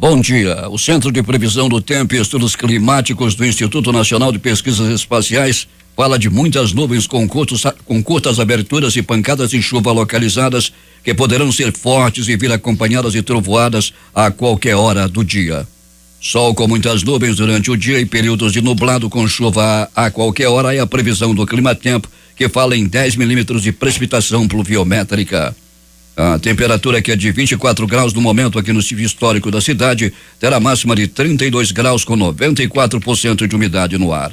Bom dia. O Centro de Previsão do Tempo e Estudos Climáticos do Instituto Nacional de Pesquisas Espaciais fala de muitas nuvens com curtas aberturas e pancadas de chuva localizadas que poderão ser fortes e vir acompanhadas de trovoadas a qualquer hora do dia. Sol com muitas nuvens durante o dia e períodos de nublado com chuva a qualquer hora é a previsão do Climatempo, que fala em 10 milímetros de precipitação pluviométrica. A temperatura, que é de 24 graus no momento aqui no sítio histórico da cidade, terá máxima de 32 graus com 94% de umidade no ar.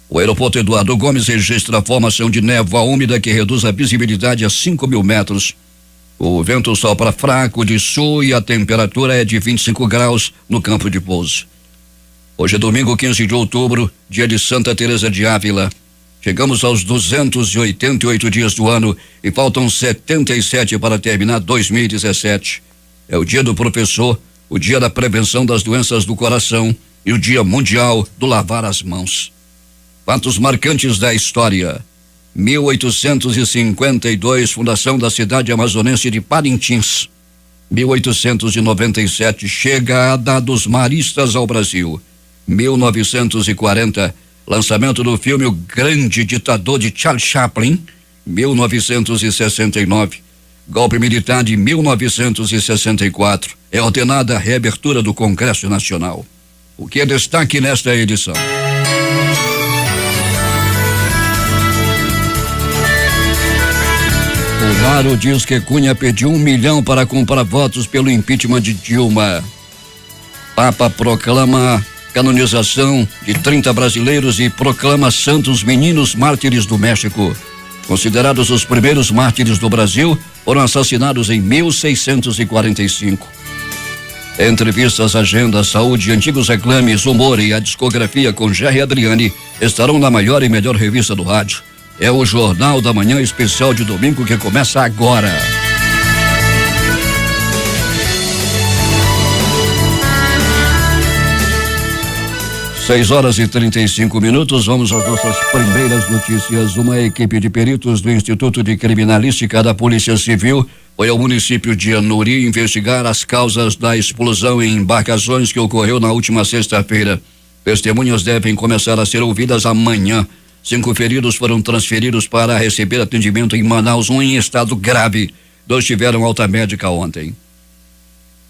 O aeroporto Eduardo Gomes registra a formação de névoa úmida que reduz a visibilidade a 5.000 metros. O vento sopra fraco de sul e a temperatura é de 25 graus no campo de pouso. Hoje é domingo, 15 de outubro, dia de Santa Teresa de Ávila. Chegamos aos 288 dias do ano e faltam 77 para terminar 2017. É o dia do professor, o dia da prevenção das doenças do coração e o dia mundial do lavar as mãos. Fatos marcantes da história. 1852, fundação da cidade amazonense de Parintins. 1897, chegada dos maristas ao Brasil. 1940, lançamento do filme O Grande Ditador de Charles Chaplin, 1969. Golpe militar de 1964. É ordenada a reabertura do Congresso Nacional. O que é destaque nesta edição? Bolsonaro diz que Cunha pediu 1 milhão para comprar votos pelo impeachment de Dilma. Papa proclama canonização de 30 brasileiros e proclama santos meninos mártires do México. Considerados os primeiros mártires do Brasil, foram assassinados em 1645. Entrevistas, agenda, saúde, antigos reclames, humor e a discografia com Jerry Adriani estarão na maior e melhor revista do rádio. É o Jornal da Manhã especial de domingo que começa agora. 6h35. Vamos às nossas primeiras notícias. Uma equipe de peritos do Instituto de Criminalística da Polícia Civil foi ao município de Anuri investigar as causas da explosão em embarcações que ocorreu na última sexta-feira. Testemunhas devem começar a ser ouvidas amanhã. 5 feridos foram transferidos para receber atendimento em Manaus, um em estado grave. 2 tiveram alta médica ontem.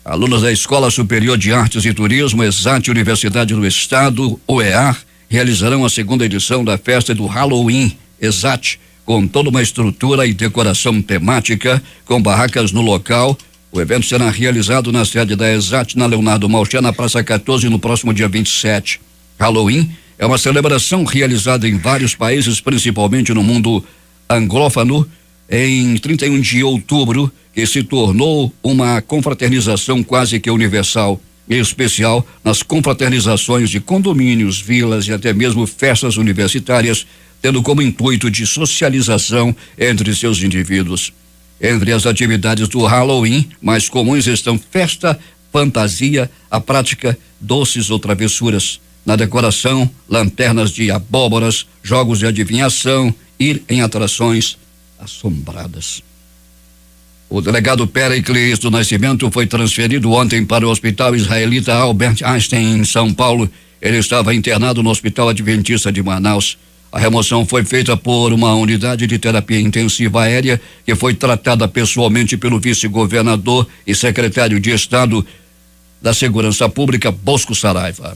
Alunos da Escola Superior de Artes e Turismo, ESAT, Universidade do Estado, OEAR, realizarão a 2ª edição da festa do Halloween ESAT, com toda uma estrutura e decoração temática, com barracas no local. O evento será realizado na sede da ESAT, na Leonardo Malcher, na Praça 14, no próximo dia 27. Halloween é uma celebração realizada em vários países, principalmente no mundo anglófono, em 31 de outubro, que se tornou uma confraternização quase que universal, em especial nas confraternizações de condomínios, vilas e até mesmo festas universitárias, tendo como intuito de socialização entre seus indivíduos. Entre as atividades do Halloween, mais comuns estão festa, fantasia, a prática, doces ou travessuras. Na decoração, lanternas de abóboras, jogos de adivinhação, ir em atrações assombradas. O delegado Pericles do Nascimento foi transferido ontem para o Hospital Israelita Albert Einstein, em São Paulo. Ele estava internado no Hospital Adventista de Manaus. A remoção foi feita por uma unidade de terapia intensiva aérea que foi tratada pessoalmente pelo vice-governador e secretário de Estado da Segurança Pública, Bosco Saraiva.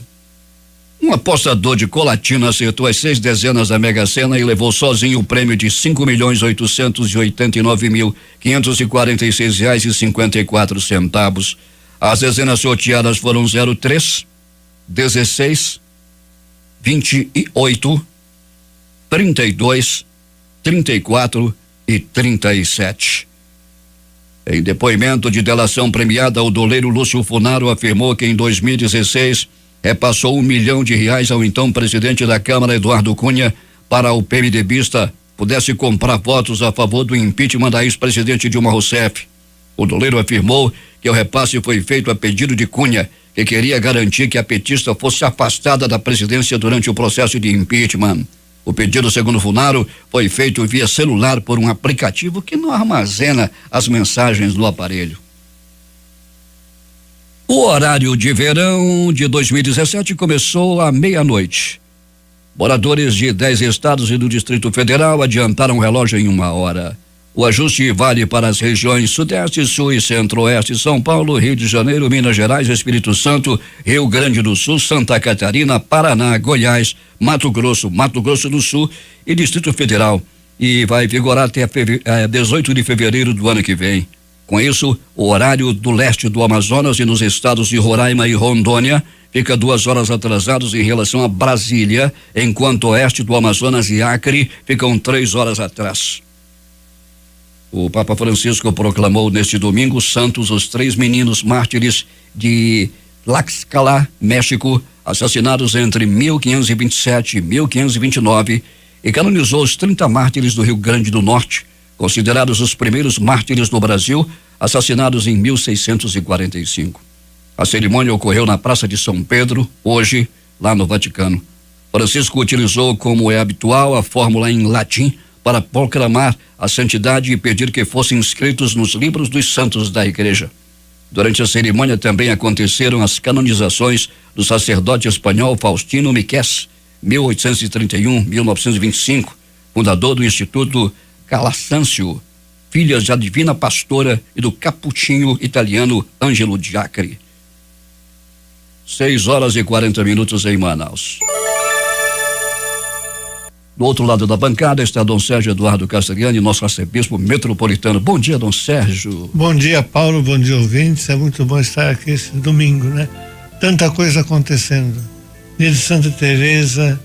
Um apostador de Colatina acertou as 6 dezenas da Mega Sena e levou sozinho o prêmio de R$5.889.546,54. As dezenas sorteadas foram 03, 16, 28, 32, 34 e 37. Em depoimento de delação premiada, o doleiro Lúcio Funaro afirmou que em 2016 repassou R$1 milhão ao então presidente da Câmara, Eduardo Cunha, para o PMDBista pudesse comprar votos a favor do impeachment da ex-presidente Dilma Rousseff. O doleiro afirmou que o repasse foi feito a pedido de Cunha, que queria garantir que a petista fosse afastada da presidência durante o processo de impeachment. O pedido, segundo Funaro, foi feito via celular por um aplicativo que não armazena as mensagens no aparelho. O horário de verão de 2017 começou à meia-noite. Moradores de 10 estados e do Distrito Federal adiantaram o relógio em 1 hora. O ajuste vale para as regiões Sudeste, Sul e Centro-Oeste, São Paulo, Rio de Janeiro, Minas Gerais, Espírito Santo, Rio Grande do Sul, Santa Catarina, Paraná, Goiás, Mato Grosso do Sul e Distrito Federal. E vai vigorar até 18 de fevereiro do ano que vem. Com isso, o horário do leste do Amazonas e nos estados de Roraima e Rondônia fica 2 horas atrasados em relação a Brasília, enquanto o oeste do Amazonas e Acre ficam 3 horas atrás. O Papa Francisco proclamou neste domingo santos os 3 meninos mártires de Tlaxcala, México, assassinados entre 1527 e 1529, e canonizou os 30 mártires do Rio Grande do Norte, considerados os primeiros mártires do Brasil, assassinados em 1645. A cerimônia ocorreu na Praça de São Pedro, hoje, lá no Vaticano. Francisco utilizou, como é habitual, a fórmula em latim para proclamar a santidade e pedir que fossem inscritos nos livros dos santos da Igreja. Durante a cerimônia também aconteceram as canonizações do sacerdote espanhol Faustino Miqués, 1831-1925, fundador do Instituto Calassancio, filhas da Divina Pastora e do capuchinho italiano Ângelo Diacre. 6 horas e 40 minutos em Manaus. Do outro lado da bancada está Dom Sérgio Eduardo Castriani, nosso arcebispo metropolitano. Bom dia, Dom Sérgio. Bom dia, Paulo. Bom dia, ouvintes. É muito bom estar aqui esse domingo, né? Tanta coisa acontecendo. Dia de Santa Teresa,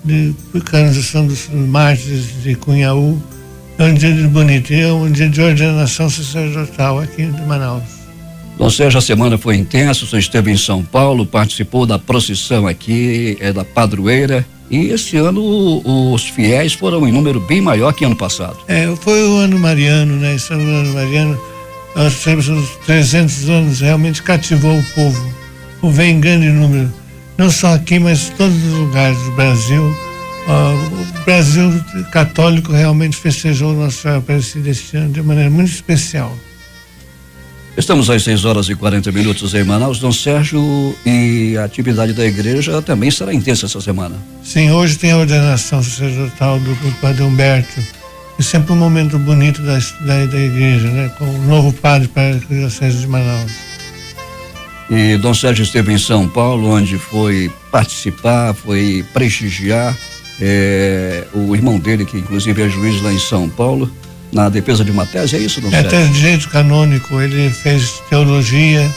de canonização dos mártires de Cunhaú. É um dia bonito. É um dia de ordenação sacerdotal aqui de Manaus. Dom Sérgio, a semana foi intensa. Você esteve em São Paulo, participou da procissão aqui, da padroeira. E esse ano os fiéis foram em número bem maior que ano passado. Foi o ano mariano, né? Esse ano mariano, nós temos os 300 anos, realmente cativou o povo. O povo vem em grande número, não só aqui, mas em todos os lugares do Brasil. O Brasil católico realmente festejou Nossa Senhora Aparecida este ano de maneira muito especial. Estamos às 6 horas e 40 minutos em Manaus, Dom Sérgio, e a atividade da igreja também será intensa essa semana. Sim, hoje tem a ordenação sacerdotal do Padre Humberto. É sempre um momento bonito da igreja, né? Com o novo padre para a Diocese de Manaus. E Dom Sérgio esteve em São Paulo, onde foi participar, foi prestigiar o irmão dele, que inclusive é juiz lá em São Paulo, na defesa de uma tese, é isso, Dom Sérgio? Tese de direito canônico, ele fez teologia,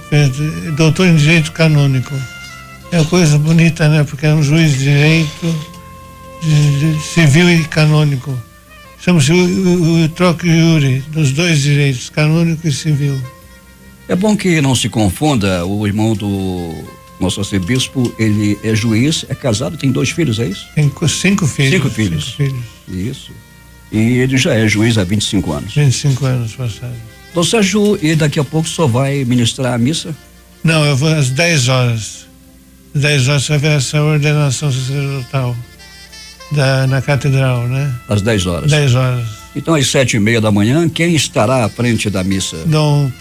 fez doutor em direito canônico. É uma coisa bonita, né? Porque é um juiz de direito de civil e canônico. Chama-se o troco iure, dos dois direitos, canônico e civil. É bom que não se confunda, o irmão do nosso arcebispo, ele é juiz, é casado, tem 2 filhos, é isso? Tem 5 filhos. 5 filhos. 5 filhos. Isso. E ele já é juiz há 25 anos. 25 anos passados. Dom Sérgio, e daqui a pouco só vai ministrar a missa? Não, eu vou às 10 horas. Às 10 horas você vai ver essa ordenação sacerdotal na catedral, né? Às 10 horas. 10 horas. Então, às 7:30 da manhã, quem estará à frente da missa? Dom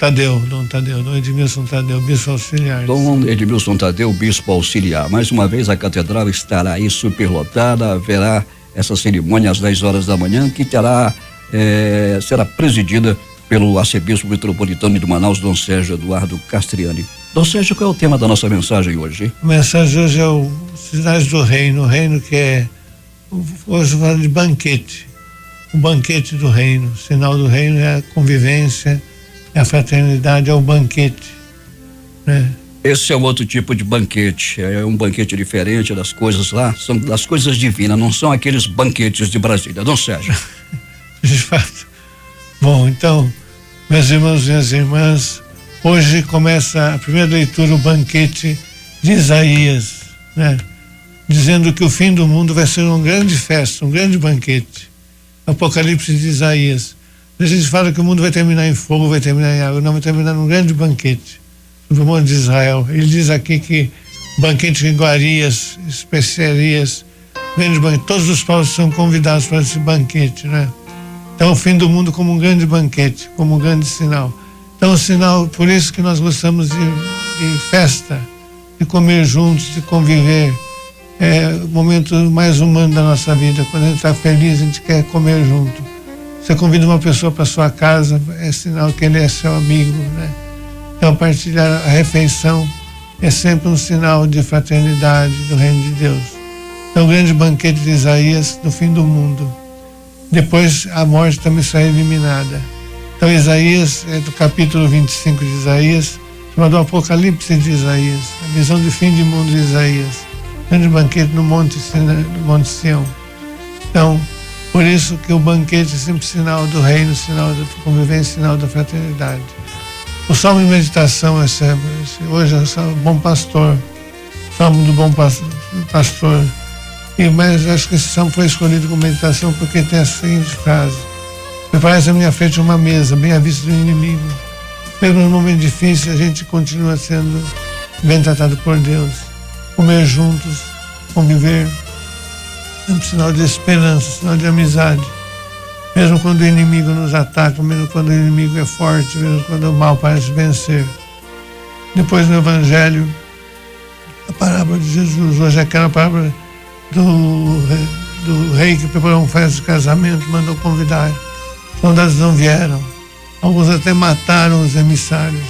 Edmilson Tadeu, bispo auxiliar. Dom Edmilson Tadeu, bispo auxiliar. Mais uma vez, a catedral estará aí superlotada, haverá essa cerimônia às 10 horas da manhã, que será presidida pelo arcebispo metropolitano de Manaus, Dom Sérgio Eduardo Castriani. Dom Sérgio, qual é o tema da nossa mensagem hoje? A mensagem hoje é o Sinais do Reino, o reino que hoje fala de banquete. O banquete do reino, o sinal do reino é a convivência, é a fraternidade, é o banquete, né? Esse é um outro tipo de banquete, é um banquete diferente das coisas lá, são das coisas divinas, não são aqueles banquetes de Brasília, Dom Sérgio. De fato. Bom, então, meus irmãos e minhas irmãs, hoje começa a primeira leitura, o banquete de Isaías, né? Dizendo que o fim do mundo vai ser uma grande festa, um grande banquete. Apocalipse de Isaías. A gente fala que o mundo vai terminar em fogo, vai terminar em água, não, vai terminar num grande banquete sobre o mundo de Israel. Ele diz aqui que banquete de iguarias, especiarias, grande banquete, todos os povos são convidados para esse banquete, né? Então, o fim do mundo como um grande banquete, como um grande sinal. Então, o sinal, por isso que nós gostamos de festa, de comer juntos, de conviver. É o momento mais humano da nossa vida. Quando a gente está feliz, a gente quer comer junto. Você convida uma pessoa para sua casa, é sinal que ele é seu amigo, né? Então, partilhar a refeição é sempre um sinal de fraternidade do reino de Deus. Então, o grande banquete de Isaías do fim do mundo. Depois, a morte também será eliminada. Então, Isaías, é do capítulo 25 de Isaías, chamado Apocalipse de Isaías, a visão de fim de mundo de Isaías. Grande banquete no Monte Sião. Então, por isso que o banquete é sempre sinal do reino, sinal da convivência, sinal da fraternidade. O salmo de meditação é sempre, hoje é o salmo Bom Pastor, salmo do Bom Pastor. Mas acho que esse salmo foi escolhido como meditação porque tem a seguinte frase: prepare-se à minha frente uma mesa, bem à vista do inimigo. Mesmo no momento difícil, a gente continua sendo bem tratado por Deus. Comer juntos, conviver, é um sinal de esperança, sinal de amizade. Mesmo quando o inimigo nos ataca, mesmo quando o inimigo é forte, mesmo quando o mal parece vencer. Depois no Evangelho, a parábola de Jesus, hoje é aquela parábola do rei que preparou uma festa de casamento, mandou convidar. Os soldados não vieram. Alguns até mataram os emissários.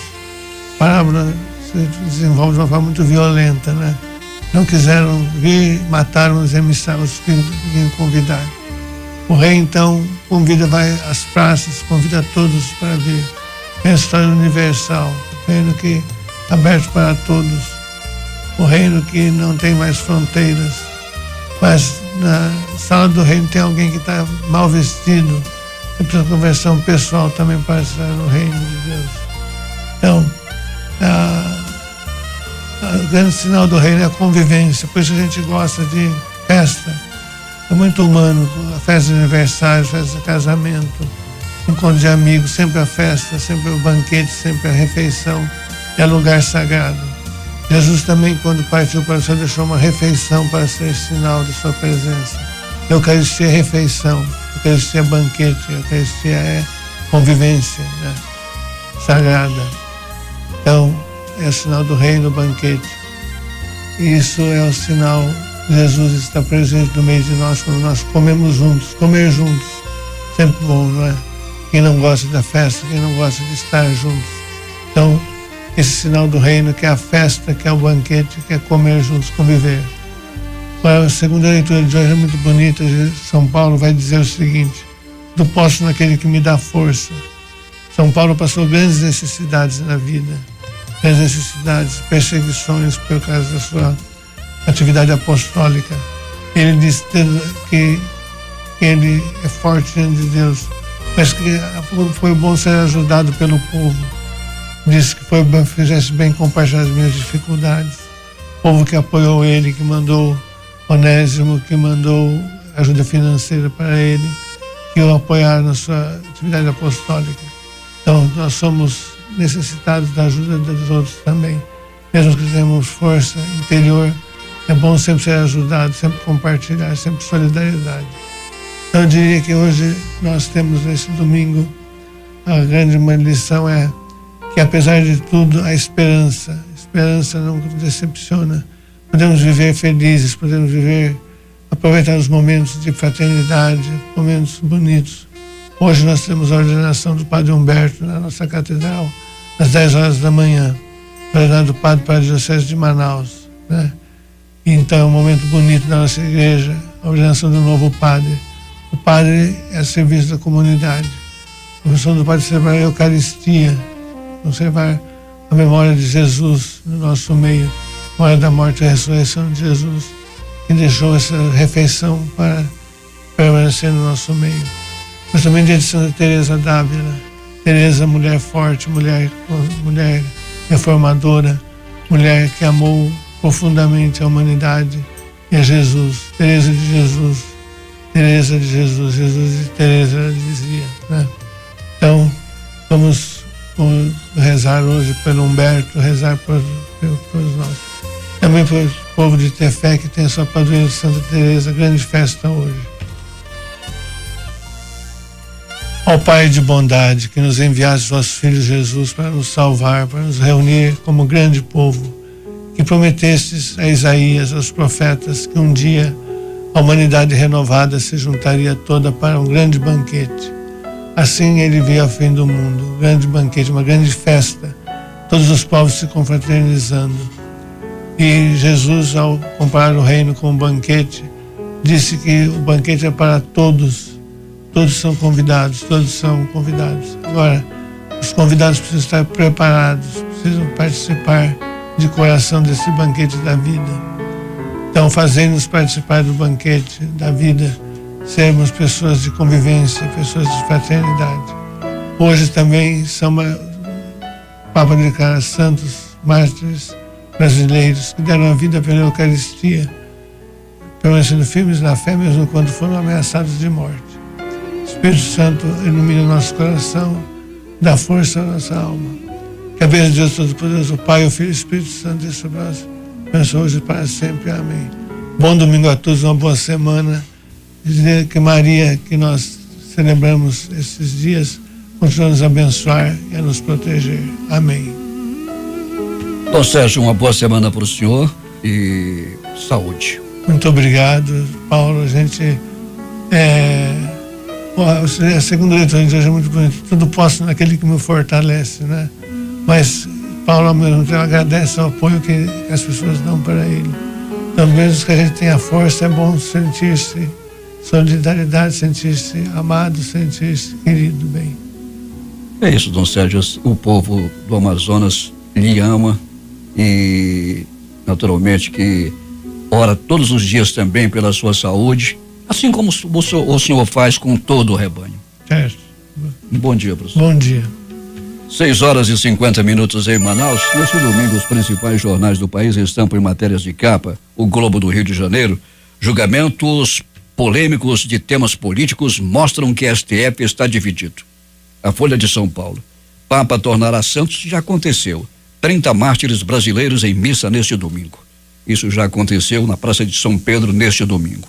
A parábola se desenvolve de uma forma muito violenta, né? Não quiseram vir, mataram os emissários que vinham convidar. O rei, então, vai às praças, convida todos para vir. É a história universal, o reino que é aberto para todos, o reino que não tem mais fronteiras. Mas na sala do reino tem alguém que está mal vestido, tem precisa de conversão pessoal também para estar no reino de Deus. Então, o grande sinal do reino é a convivência, por isso a gente gosta de festa. É muito humano, a festa de aniversário, festa de casamento, encontro de amigos, sempre a festa, sempre o banquete, sempre a refeição, é lugar sagrado. Jesus também, quando partiu para o céu, deixou uma refeição para ser sinal de sua presença. A Eucaristia é refeição, a Eucaristia é banquete, a Eucaristia é convivência, né? Sagrada. Então, é o sinal do reino, o banquete. E isso é o sinal que Jesus está presente no meio de nós quando nós comemos juntos. Comer juntos, sempre bom, não é? Quem não gosta da festa, quem não gosta de estar juntos. Então, esse sinal do reino que é a festa, que é o banquete, que é comer juntos, conviver. A segunda leitura de hoje é muito bonita. São Paulo vai dizer o seguinte: do posso naquele que me dá força. São Paulo passou grandes necessidades na vida, grandes necessidades, perseguições por causa da sua atividade apostólica. Ele diz que ele é forte diante de Deus, mas que foi bom ser ajudado pelo povo. Disse que foi bom, fizesse bem compartilhar as minhas dificuldades. O povo que apoiou ele, que mandou Onésimo, que mandou ajuda financeira para ele, que o apoiaram na sua atividade apostólica. Então, nós somos necessitados da ajuda dos outros também. Mesmo que tenhamos força interior, é bom sempre ser ajudado, sempre compartilhar, sempre solidariedade. Então, eu diria que hoje nós temos, nesse domingo, a grande lição é que, apesar de tudo, a esperança não decepciona. Podemos viver felizes, podemos aproveitar os momentos de fraternidade, momentos bonitos. Hoje nós temos a ordenação do Padre Humberto na nossa catedral, às 10 horas da manhã, ordenado do Padre para a Diocese de Manaus, né? Então é um momento bonito da nossa igreja, a ordenação do novo Padre. O Padre é a serviço da comunidade. A função do Padre é celebrar a Eucaristia, conservar a memória de Jesus no nosso meio, a memória da morte e a ressurreição de Jesus, que deixou essa refeição para permanecer no nosso meio. Mas também dia de Santa Teresa d'Ávila. Teresa, mulher forte, mulher reformadora, mulher que amou profundamente a humanidade e a Jesus. Teresa de Jesus, Jesus e Teresa dizia, né? Então, vamos rezar hoje pelo Humberto, rezar por nós. Também para o povo de Tefé, que tem a sua padroeira de Santa Teresa, grande festa hoje. Ó Pai de bondade, que nos enviaste vosso Filho Jesus para nos salvar, para nos reunir como grande povo, que prometestes a Isaías, aos profetas, que um dia a humanidade renovada se juntaria toda para um grande banquete. Assim ele veio ao fim do mundo, um grande banquete, uma grande festa, todos os povos se confraternizando. E Jesus, ao comparar o reino com um banquete, disse que o banquete é para todos, todos são convidados, Agora, os convidados precisam estar preparados, precisam participar de coração desse banquete da vida. Então, fazendo-nos participar do banquete da vida, sermos pessoas de convivência, pessoas de fraternidade. Hoje também são Papa declara santos mártires brasileiros que deram a vida pela Eucaristia, permanecendo firmes na fé mesmo quando foram ameaçados de morte. Espírito Santo ilumina o nosso coração, dá força à nossa alma. Que a bênção de Deus Todo-Poderoso, o Pai, o Filho e o Espírito Santo, Deus sobre nós, abençoe hoje e para sempre. Amém. Bom domingo a todos, uma boa semana. Dizer que Maria, que nós celebramos esses dias, continua a nos abençoar e a nos proteger. Amém. Dom Sérgio, uma boa semana para o senhor e saúde. Muito obrigado, Paulo. A gente a segunda leitura de hoje é muito bonita. Tudo posso naquele que me fortalece, né? Mas Paulo, ao mesmo tempo, agradece o apoio que as pessoas dão para ele. Então, mesmo que a gente tenha força, é bom sentir-se solidariedade, sentir-se amado, sentir-se querido bem. É isso, Dom Sérgio. O povo do Amazonas lhe ama e, naturalmente, que ora todos os dias também pela sua saúde, assim como o senhor faz com todo o rebanho. Certo. Bom dia, professor. Bom dia. 6h50 em Manaus. Neste domingo, os principais jornais do país estampam em matérias de capa: o Globo do Rio de Janeiro, julgamentos polêmicos de temas políticos mostram que a STF está dividido. A Folha de São Paulo: Papa tornará santos, já aconteceu. 30 mártires brasileiros em missa neste domingo. Isso já aconteceu na Praça de São Pedro neste domingo.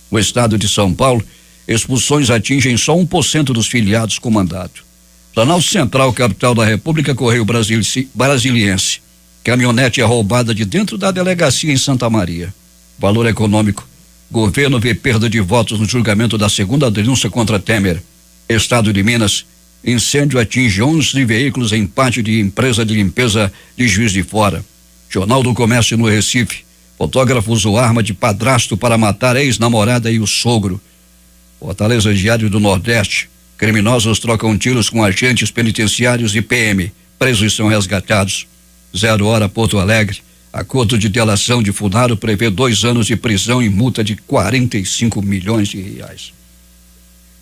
O Estado de São Paulo: expulsões atingem só 1% dos filiados com mandato. Planalto Central, capital da República, Correio Brasiliense: caminhonete é roubada de dentro da delegacia em Santa Maria. Valor econômico: governo vê perda de votos no julgamento da segunda denúncia contra Temer. Estado de Minas: incêndio atinge 11 veículos em pátio de empresa de limpeza de Juiz de Fora. Jornal do Comércio no Recife: fotógrafo usou arma de padrasto para matar ex-namorada e o sogro. Fortaleza Diário do Nordeste: criminosos trocam tiros com agentes penitenciários e PM. Presos são resgatados. 0 Hora Porto Alegre: acordo de delação de Funaro prevê 2 anos de prisão e multa de 45 milhões de reais.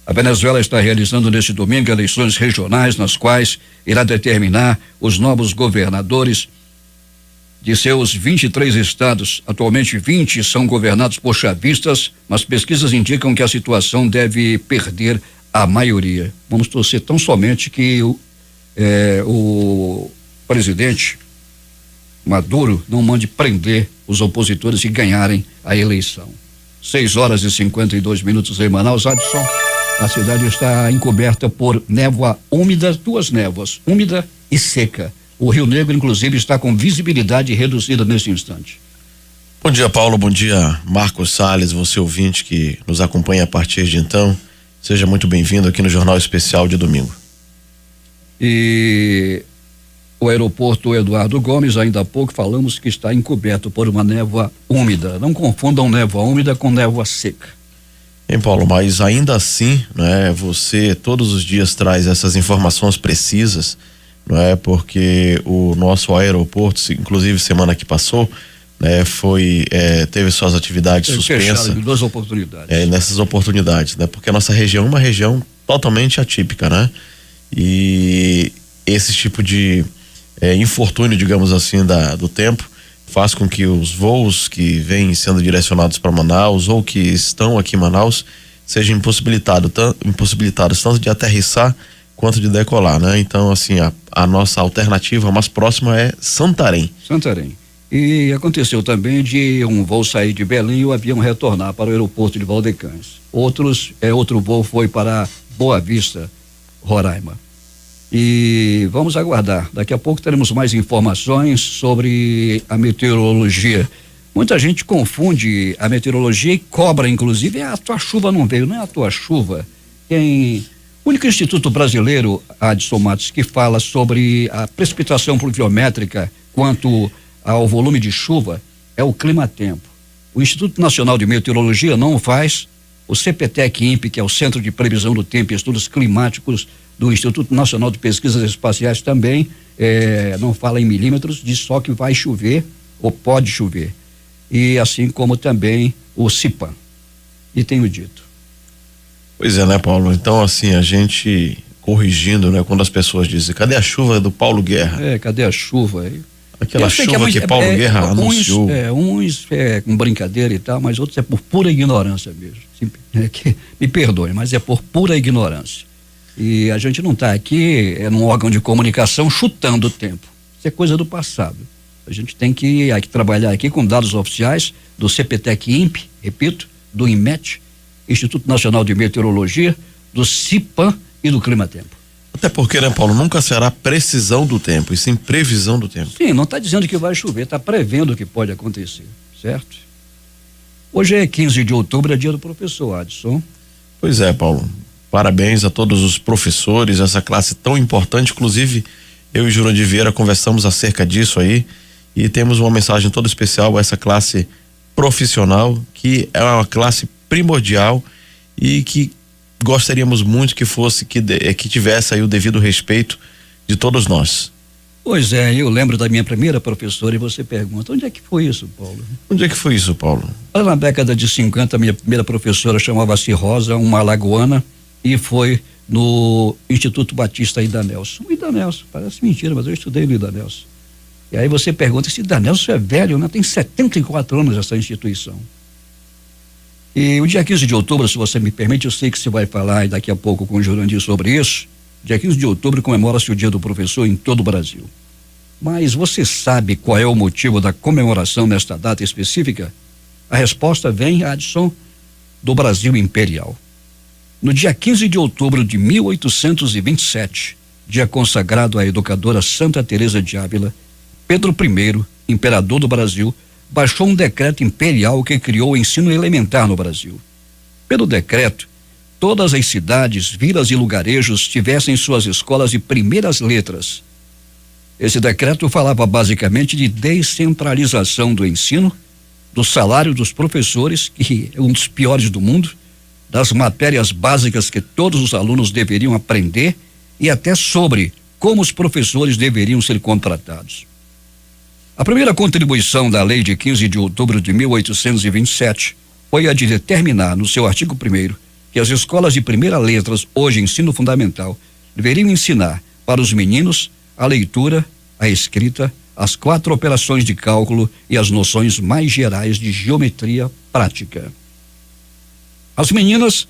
A Venezuela está realizando neste domingo eleições regionais nas quais irá determinar os novos governadores de seus 23 estados. Atualmente 20 são governados por chavistas, mas pesquisas indicam que a situação deve perder a maioria. Vamos torcer tão somente que o presidente Maduro não mande prender os opositores e ganharem a eleição. 6h52 em Manaus. Adson, a cidade está encoberta por névoa úmida, 2 névoas, úmida e seca. O Rio Negro, inclusive, está com visibilidade reduzida neste instante. Bom dia, Paulo. Bom dia, Marcos Salles, você ouvinte que nos acompanha a partir de então. Seja muito bem-vindo aqui no Jornal Especial de domingo. E o aeroporto Eduardo Gomes, ainda há pouco falamos que está encoberto por uma névoa úmida. Não confundam névoa úmida com névoa seca. Hein, Paulo, mas ainda assim, né, você todos os dias traz essas informações precisas, não é? Porque o nosso aeroporto, inclusive semana que passou, né, teve suas atividades suspensas. Em 2 oportunidades. Nessas oportunidades, né? Porque a nossa região é uma região totalmente atípica, né? E esse tipo de infortúnio, digamos assim, do tempo, faz com que os voos que vêm sendo direcionados para Manaus ou que estão aqui em Manaus sejam impossibilitados tanto de aterrissar quanto de decolar, né? Então, assim, a nossa alternativa mais próxima é Santarém. E aconteceu também de um voo sair de Belém e o avião retornar para o aeroporto de Valdecães. Outro voo foi para Boa Vista, Roraima. E vamos aguardar. Daqui a pouco teremos mais informações sobre a meteorologia. Muita gente confunde a meteorologia e cobra, inclusive, a tua chuva não veio, não é a tua chuva. O único instituto brasileiro, Adson Matos, que fala sobre a precipitação pluviométrica quanto ao volume de chuva é o Climatempo. O Instituto Nacional de Meteorologia não faz, o CPTEC-INPE, que é o Centro de Previsão do Tempo e Estudos Climáticos do Instituto Nacional de Pesquisas Espaciais também não fala em milímetros, diz só que vai chover ou pode chover. E assim como também o CIPAM. E tenho dito. Pois é, né, Paulo? Então, assim, a gente corrigindo, né, quando as pessoas dizem, cadê a chuva do Paulo Guerra? Cadê a chuva? Aquela chuva que Paulo Guerra anunciou. Uns com brincadeira e tal, mas outros é por pura ignorância mesmo. Me perdoe, mas é por pura ignorância. E a gente não está aqui num órgão de comunicação chutando o tempo. Isso é coisa do passado. A gente tem que trabalhar aqui com dados oficiais do CPTEC-INPE, repito, do INMET, Instituto Nacional de Meteorologia, do CIPAM e do Climatempo. Até porque, né, Paulo, nunca será precisão do tempo, e sim previsão do tempo. Sim, não está dizendo que vai chover, está prevendo o que pode acontecer, certo? Hoje é 15 de outubro, é dia do professor, Adson. Pois é, Paulo. Parabéns a todos os professores, essa classe tão importante. Inclusive, eu e Jurandir Vieira conversamos acerca disso aí e temos uma mensagem toda especial a essa classe profissional, que é uma classe primordial e que gostaríamos muito que fosse, que tivesse aí o devido respeito de todos nós. Pois é, eu lembro da minha primeira professora e você pergunta, onde é que foi isso, Paulo? Onde é que foi isso, Paulo? Na década de 50, minha primeira professora chamava-se Rosa, uma alagoana, e foi no Instituto Batista Idanelson. O Idanelson, parece mentira, mas eu estudei no Idanelson. E aí você pergunta, esse Idanelson é velho, né? Tem 74 anos essa instituição. E o dia 15 de outubro, se você me permite, eu sei que você vai falar daqui a pouco com o Jurandir sobre isso. Dia 15 de outubro comemora-se o Dia do Professor em todo o Brasil. Mas você sabe qual é o motivo da comemoração nesta data específica? A resposta vem, Adson, do Brasil Imperial. No dia 15 de outubro de 1827, dia consagrado à educadora Santa Teresa de Ávila, Pedro I, imperador do Brasil, baixou um decreto imperial que criou o ensino elementar no Brasil. Pelo decreto, todas as cidades, vilas e lugarejos tivessem suas escolas de primeiras letras. Esse decreto falava basicamente de descentralização do ensino, do salário dos professores, que é um dos piores do mundo, das matérias básicas que todos os alunos deveriam aprender e até sobre como os professores deveriam ser contratados. A primeira contribuição da lei de 15 de outubro de 1827 foi a de determinar, no seu artigo 1º, que as escolas de primeira letras, hoje ensino fundamental, deveriam ensinar para os meninos a leitura, a escrita, as 4 operações de cálculo e as noções mais gerais de geometria prática. As meninas,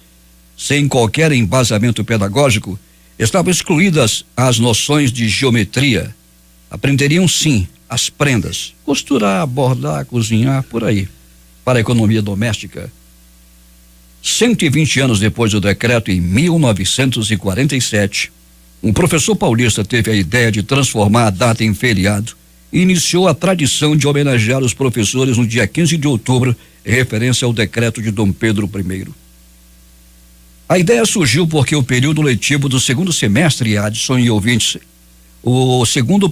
sem qualquer embasamento pedagógico, estavam excluídas as noções de geometria. Aprenderiam sim as prendas, costurar, bordar, cozinhar, por aí, para a economia doméstica. 120 anos depois do decreto, em 1947, um professor paulista teve a ideia de transformar a data em feriado e iniciou a tradição de homenagear os professores no dia 15 de outubro, em referência ao decreto de Dom Pedro I. A ideia surgiu porque o período letivo do segundo semestre, Adson e ouvintes, o segundo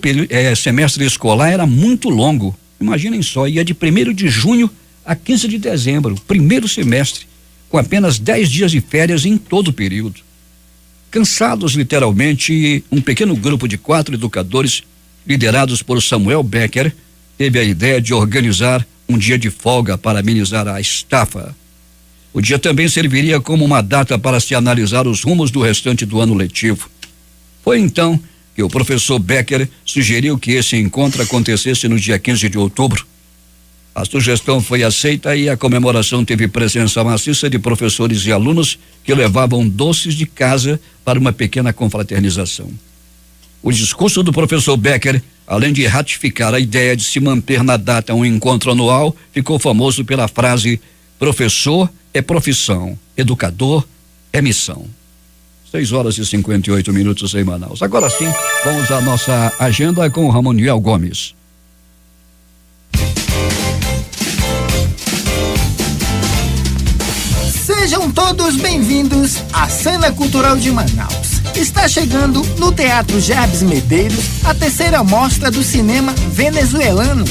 semestre escolar era muito longo. Imaginem só, ia de 1º de junho a 15 de dezembro, primeiro semestre, com apenas 10 dias de férias em todo o período. Cansados, literalmente, um pequeno grupo de 4 educadores, liderados por Samuel Becker, teve a ideia de organizar um dia de folga para amenizar a estafa. O dia também serviria como uma data para se analisar os rumos do restante do ano letivo. Foi então que o professor Becker sugeriu que esse encontro acontecesse no dia 15 de outubro. A sugestão foi aceita e a comemoração teve presença maciça de professores e alunos que levavam doces de casa para uma pequena confraternização. O discurso do professor Becker, além de ratificar a ideia de se manter na data um encontro anual, ficou famoso pela frase: professor é profissão, educador é missão. 6h58 em Manaus. Agora sim, vamos à nossa agenda com o Ramoniel Gomes. Sejam todos bem-vindos à Cena Cultural de Manaus. Está chegando no Teatro Gerbes Medeiros a terceira mostra do cinema venezuelano.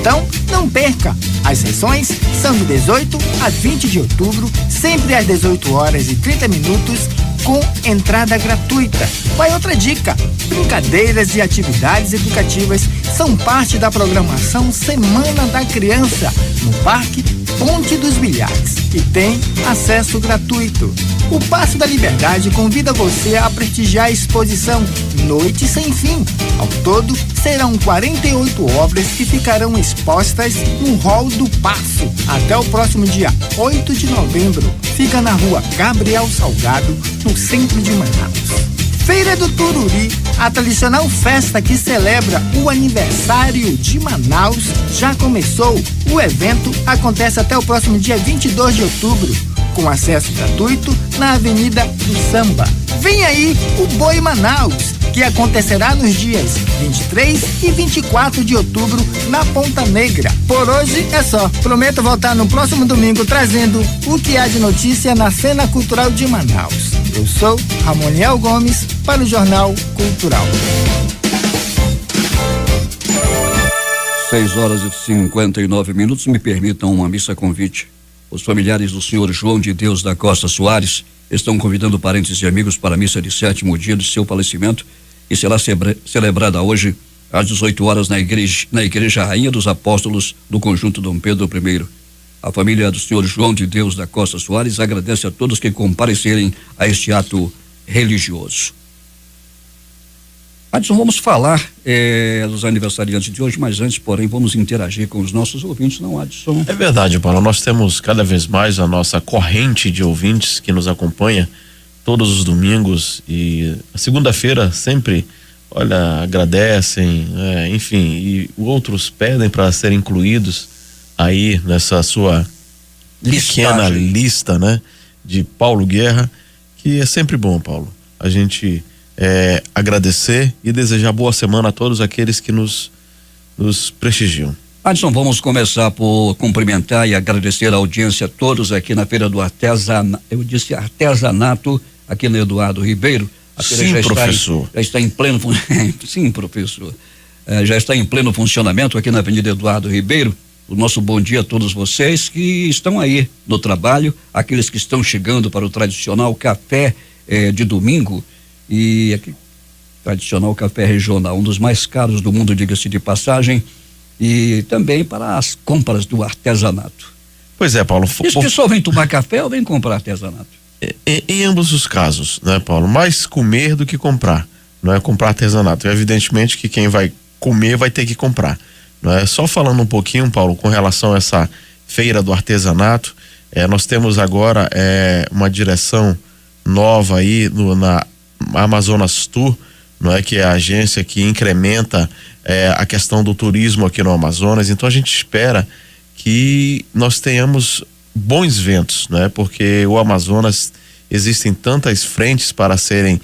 Então, não perca! As sessões são de 18 a 20 de outubro, sempre às 18h30, com entrada gratuita. Vai outra dica: brincadeiras e atividades educativas são parte da programação Semana da Criança, no Parque Ponte dos Bilhares, e tem acesso gratuito. O Paço da Liberdade convida você a prestigiar a exposição Noite Sem Fim. Ao todo, serão 48 obras que ficarão expostas no Hall do Paço até o próximo dia 8 de novembro. Fica na rua Gabriel Salgado, no centro de Manaus. Feira do Tururi, a tradicional festa que celebra o aniversário de Manaus, já começou. O evento acontece até o próximo dia 22 de outubro, com acesso gratuito na Avenida do Samba. Vem aí o Boi Manaus, que acontecerá nos dias 23 e 24 de outubro na Ponta Negra. Por hoje é só. Prometo voltar no próximo domingo trazendo o que há de notícia na Cena Cultural de Manaus. Eu sou Ramoniel Gomes para o Jornal Cultural. 6h59. Me permitam uma missa convite. Os familiares do senhor João de Deus da Costa Soares estão convidando parentes e amigos para a missa de 7º dia de seu falecimento, que será celebrada hoje às 18h na igreja Rainha dos Apóstolos do Conjunto Dom Pedro I. A família do senhor João de Deus da Costa Soares agradece a todos que comparecerem a este ato religioso. Adson, vamos falar dos aniversariantes de hoje, mas antes, porém, vamos interagir com os nossos ouvintes, não, Adson? É verdade, Paulo. Nós temos cada vez mais a nossa corrente de ouvintes que nos acompanha todos os domingos, e a segunda-feira sempre, agradecem, enfim, e outros pedem para serem incluídos aí nessa sua pequena lista, né, de Paulo Guerra, que é sempre bom, Paulo, a gente agradecer e desejar boa semana a todos aqueles que nos prestigiam. Adson, vamos começar por cumprimentar e agradecer a audiência a todos aqui na Feira do Artesanato, aqui no Eduardo Ribeiro. A feira já está em pleno sim, professor, já está em pleno funcionamento aqui na Avenida Eduardo Ribeiro. O nosso bom dia a todos vocês que estão aí no trabalho, aqueles que estão chegando para o tradicional café de domingo, e aqui, tradicional café regional, um dos mais caros do mundo, diga-se de passagem, e também para as compras do artesanato. Pois é, Paulo. Esse pessoal vem tomar café ou vem comprar artesanato? Em ambos os casos, né, Paulo? Mais comer do que comprar, não é comprar artesanato. Evidentemente que quem vai comer vai ter que comprar. Não é? Só falando um pouquinho, Paulo, com relação a essa feira do artesanato, nós temos agora uma direção nova aí na Amazonas Tour, não é, que é a agência que incrementa a questão do turismo aqui no Amazonas. Então a gente espera que nós tenhamos bons ventos, né? Porque o Amazonas existem tantas frentes para serem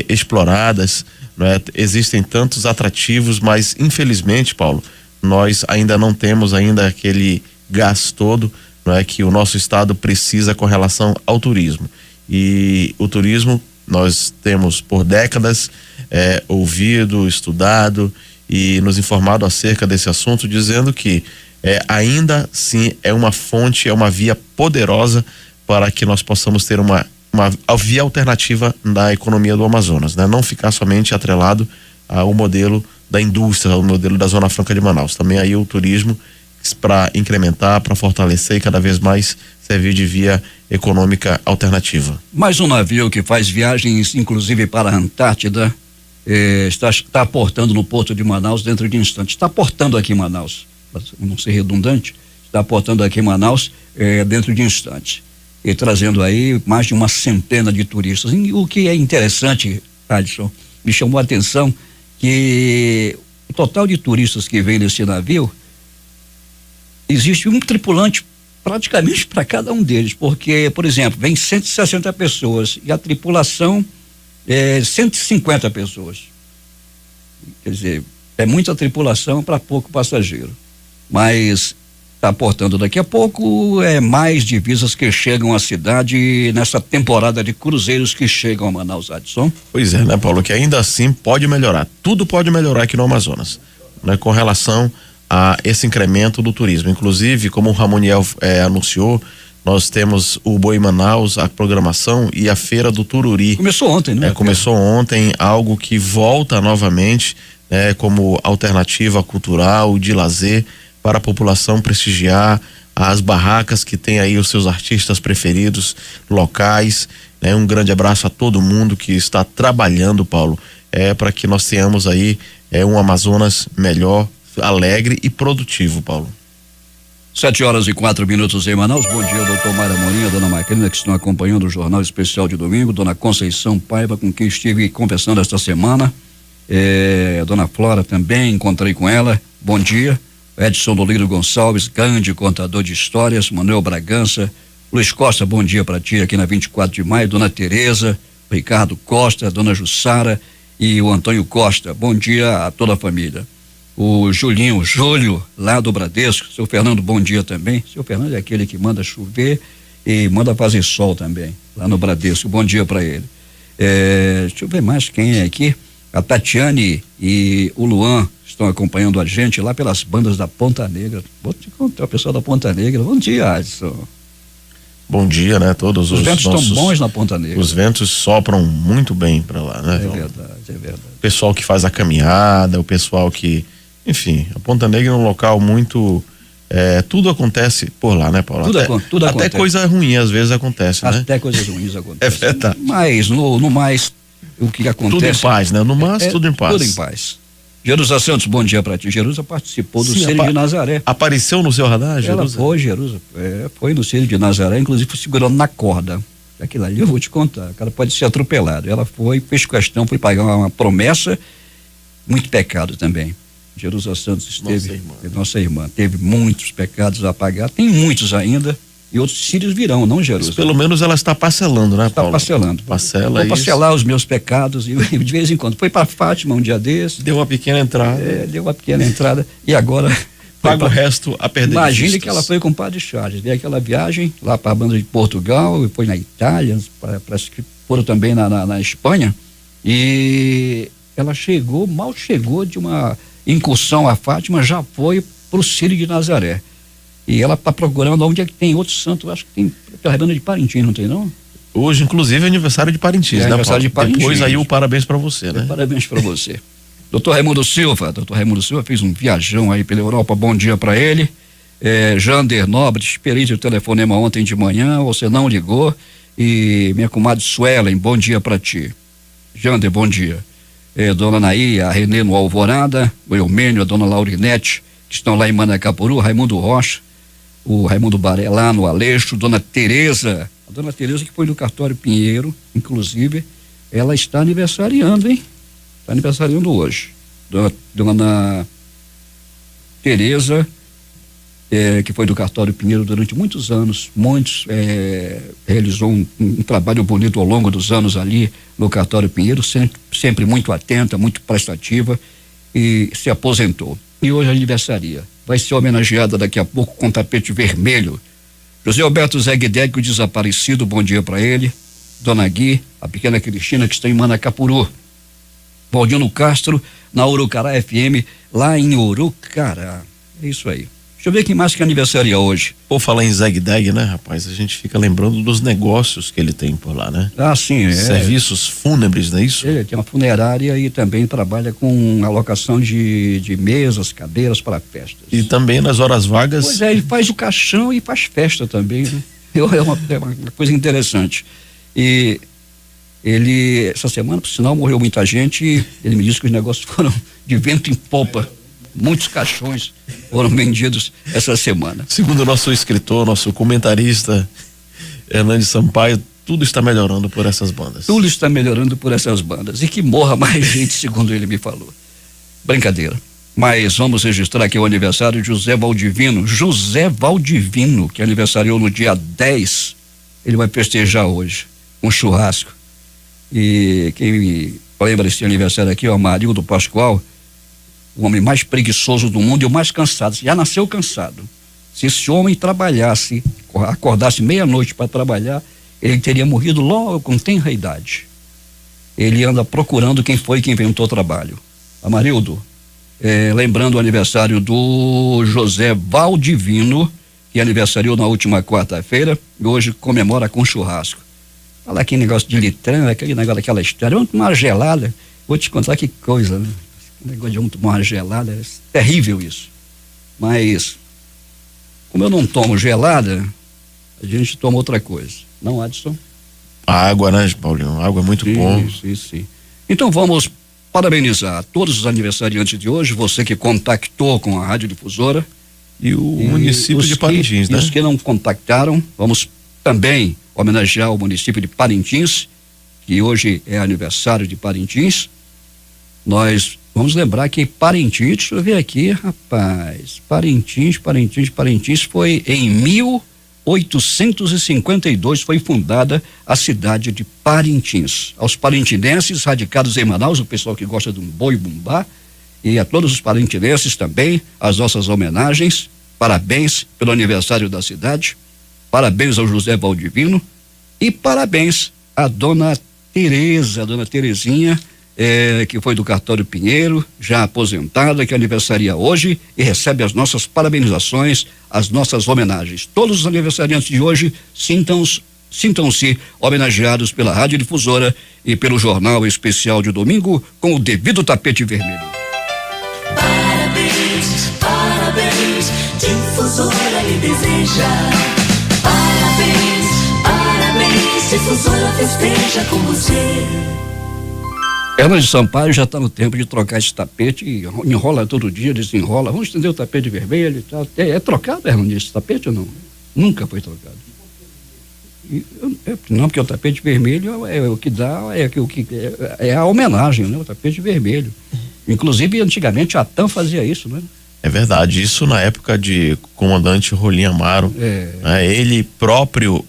exploradas, né? Existem tantos atrativos, mas infelizmente, Paulo, nós ainda não temos aquele gás todo, não é, que o nosso estado precisa com relação ao turismo. E o turismo nós temos por décadas ouvido, estudado e nos informado acerca desse assunto, dizendo que ainda sim é uma fonte, é uma via poderosa para que nós possamos ter uma via alternativa da economia do Amazonas, né? Não ficar somente atrelado ao modelo da indústria, ao modelo da Zona Franca de Manaus. Também aí o turismo para incrementar, para fortalecer e cada vez mais servir de via econômica alternativa. Mais um navio que faz viagens inclusive para a Antártida está aportando no porto de Manaus dentro de instantes. Está aportando aqui em Manaus, para não ser redundante, está aportando aqui em Manaus dentro de instantes, e trazendo aí mais de uma centena de turistas. E o que é interessante, Adson, me chamou a atenção que o total de turistas que vem nesse navio, existe um tripulante praticamente para cada um deles, porque, por exemplo, vem 160 pessoas e a tripulação 150 pessoas. Quer dizer, é muita tripulação para pouco passageiro. Mas está aportando daqui a pouco mais divisas que chegam à cidade nessa temporada de cruzeiros que chegam a Manaus, Adson. Pois é, né, Paulo, que ainda assim pode melhorar, tudo pode melhorar aqui no Amazonas, né, com relação a esse incremento do turismo. Inclusive, como o Ramoniel anunciou, nós temos o Boi Manaus, a programação e a Feira do Tururi. Começou ontem, né? Começou ontem, algo que volta novamente, né, como alternativa cultural, de lazer, para a população prestigiar as barracas que tem aí os seus artistas preferidos locais, né? Um grande abraço a todo mundo que está trabalhando, Paulo, para que nós tenhamos aí um Amazonas melhor, alegre e produtivo, Paulo. 7h04 em Manaus. Bom dia, doutor Mário Amorim, a dona Macrina, que estão acompanhando o Jornal Especial de domingo, dona Conceição Paiva, com quem estive conversando esta semana, a dona Flora também, encontrei com ela, bom dia. Edson Doliro Gonçalves, grande contador de histórias, Manuel Bragança, Luiz Costa, bom dia para ti aqui na 24 de maio, dona Tereza, Ricardo Costa, dona Jussara e o Antônio Costa, bom dia a toda a família. O Júlio, lá do Bradesco, seu Fernando, bom dia também. Seu Fernando é aquele que manda chover e manda fazer sol também, lá no Bradesco, bom dia para ele. Deixa eu ver mais quem é aqui. A Tatiane e o Luan estão acompanhando a gente lá pelas bandas da Ponta Negra. Vou te contar, o pessoal da Ponta Negra. Bom dia, Adson. Bom dia, né? Todos os ventos estão bons na Ponta Negra. Os ventos sopram muito bem para lá, né? É verdade. O pessoal que faz a caminhada, o pessoal que, enfim, a Ponta Negra é um local muito, tudo acontece por lá, né, Paulo? Tudo até acontece. Coisa ruim às vezes acontece, né? Até coisas ruins acontecem. É verdade. Mas no mais, o que acontece? Tudo em paz, né? No mais, tudo em paz. Tudo em paz. Jerusa Santos, bom dia para ti. Jerusa participou do Círio de Nazaré. Apareceu no seu radar, Jerusa? Ela foi, Jerusa, foi no Círio de Nazaré, inclusive foi segurando na corda. Aquilo ali eu vou te contar, o cara pode ser atropelado. Ela foi, fez questão, foi pagar uma promessa, muito pecado também. Jerusa Santos esteve, nossa irmã, teve muitos pecados a pagar, tem muitos ainda, e outros círios virão, não, Jerusa? Mas pelo menos ela está parcelando, né, Paulo? Está parcelando. Vou parcelar os meus pecados, e de vez em quando. Foi para Fátima um dia desse. Deu uma pequena entrada. Deu uma pequena entrada, e agora... Paga o resto a perder. Imagine que ela foi com o Padre Charles, veio aquela viagem lá para a banda de Portugal, e foi na Itália, parece que foram também na Espanha, e ela mal chegou de uma incursão a Fátima, já foi para o Círio de Nazaré. E ela está procurando onde é que tem outro santo, acho que tem a banda de Parintins, não tem não? Hoje, inclusive, é aniversário de Parintins, né, aniversário de Parintins. Depois aí o parabéns para você, né? Parabéns para você. Doutor Raimundo Silva fez um viajão aí pela Europa, bom dia para ele. Jander Nobre, esperei o telefonema ontem de manhã, você não ligou. E minha comadre Suelen, bom dia para ti. Jander, bom dia. Dona Naí, a Renê no Alvorada, o Eumênio, a dona Laurinete, que estão lá em Manacapuru, Raimundo Rocha, o Raimundo Baré lá no Aleixo, dona Tereza, a dona Tereza que foi no cartório Pinheiro, inclusive, ela está aniversariando, hein? Está aniversariando hoje. Dona Tereza, que foi do cartório Pinheiro durante muitos anos, realizou um trabalho bonito ao longo dos anos ali no cartório Pinheiro, sempre muito atenta, muito prestativa, e se aposentou. E hoje aniversaria. Vai ser homenageada daqui a pouco com tapete vermelho. José Alberto Zegdeg, o desaparecido, bom dia para ele. Dona Gui, a pequena Cristina, que está em Manacapuru. Valdino Castro, na Urucará FM, lá em Urucará. É isso aí. Deixa eu ver quem mais que aniversaria hoje. Por falar em Zegdeg, né, rapaz? A gente fica lembrando dos negócios que ele tem por lá, né? Ah, sim. Serviços fúnebres, não é isso? Ele tem uma funerária e também trabalha com alocação de mesas, cadeiras para festas. E também nas horas vagas. Pois ele faz o caixão e faz festa também, né? É uma coisa interessante. E ele, essa semana, por sinal, morreu muita gente e ele me disse que os negócios foram de vento em popa. Muitos caixões foram vendidos essa semana. Segundo o nosso escritor, nosso comentarista, Hernandes Sampaio, tudo está melhorando por essas bandas. Tudo está melhorando por essas bandas. E que morra mais gente, segundo ele me falou. Brincadeira. Mas vamos registrar aqui o aniversário de José Valdivino. José Valdivino, que aniversariou no dia 10. Ele vai festejar hoje. Um churrasco. E quem me lembra esse aniversário aqui é o Amarildo Pascoal, o homem mais preguiçoso do mundo e o mais cansado. Já nasceu cansado. Se esse homem trabalhasse, acordasse meia-noite para trabalhar, ele teria morrido logo com tenra idade. Ele anda procurando quem foi que inventou o trabalho. Amarildo, lembrando o aniversário do José Valdivino, que aniversariou na última quarta-feira e hoje comemora com churrasco. Fala aquele negócio de litrão, aquele negócio daquela história, vamos tomar uma gelada. Vou te contar que coisa, né? O negócio de vamos tomar uma gelada, é terrível isso. Mas, como eu não tomo gelada, a gente toma outra coisa. Não, Adson? A água, né, Paulinho? A água é muito bom. Isso. Então vamos parabenizar todos os aniversariantes de hoje, você que contactou com a Rádio Difusora. E o município de Parintins, né? E os que não contactaram, vamos também homenagear o município de Parintins, que hoje é aniversário de Parintins. Nós vamos lembrar que Parintins, deixa eu ver aqui, rapaz, Parintins foi em 1852, foi fundada a cidade de Parintins. Aos parintinenses radicados em Manaus, o pessoal que gosta de um boi bumbá, e a todos os parintinenses também, as nossas homenagens, parabéns pelo aniversário da cidade, parabéns ao José Valdivino e parabéns à dona Tereza, a dona Terezinha, que foi do Cartório Pinheiro, já aposentada, que aniversaria hoje e recebe as nossas parabenizações, as nossas homenagens. Todos os aniversariantes de hoje sintam-se homenageados pela Rádio Difusora e pelo Jornal Especial de Domingo com o devido tapete vermelho. Parabéns, Difusora lhe deseja. Parabéns, Difusora festeja com você. Hernandes Sampaio já está no tempo de trocar esse tapete, enrola todo dia, desenrola. Vamos estender o tapete vermelho e tal. É trocado, Hernandes, esse tapete ou não? Nunca foi trocado. Não, porque o tapete vermelho é o que dá, é a homenagem, né? O tapete vermelho. Inclusive, antigamente, a TAM fazia isso, né? É verdade, isso na época de comandante Rolim Amaro, ele próprio,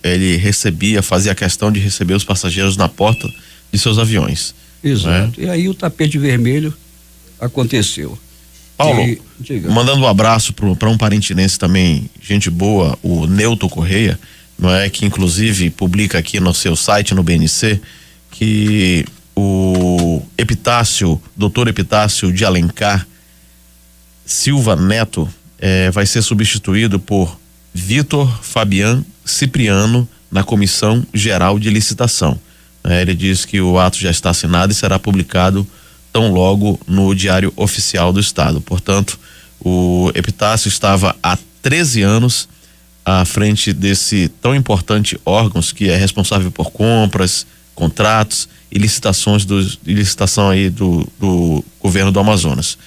fazia a questão de receber os passageiros na porta de seus aviões. Exato, E aí o tapete vermelho aconteceu. Paulo, mandando um abraço para um parintinense também, gente boa, o Neuto Correia, que inclusive publica aqui no seu site, no BNC, que o doutor Epitácio de Alencar Silva Neto vai ser substituído por Vitor Fabian Cipriano na Comissão Geral de Licitação. Ele diz que o ato já está assinado e será publicado tão logo no Diário Oficial do Estado. Portanto, o Epitácio estava há 13 anos à frente desse tão importante órgão que é responsável por compras, contratos e licitação aí do governo do Amazonas.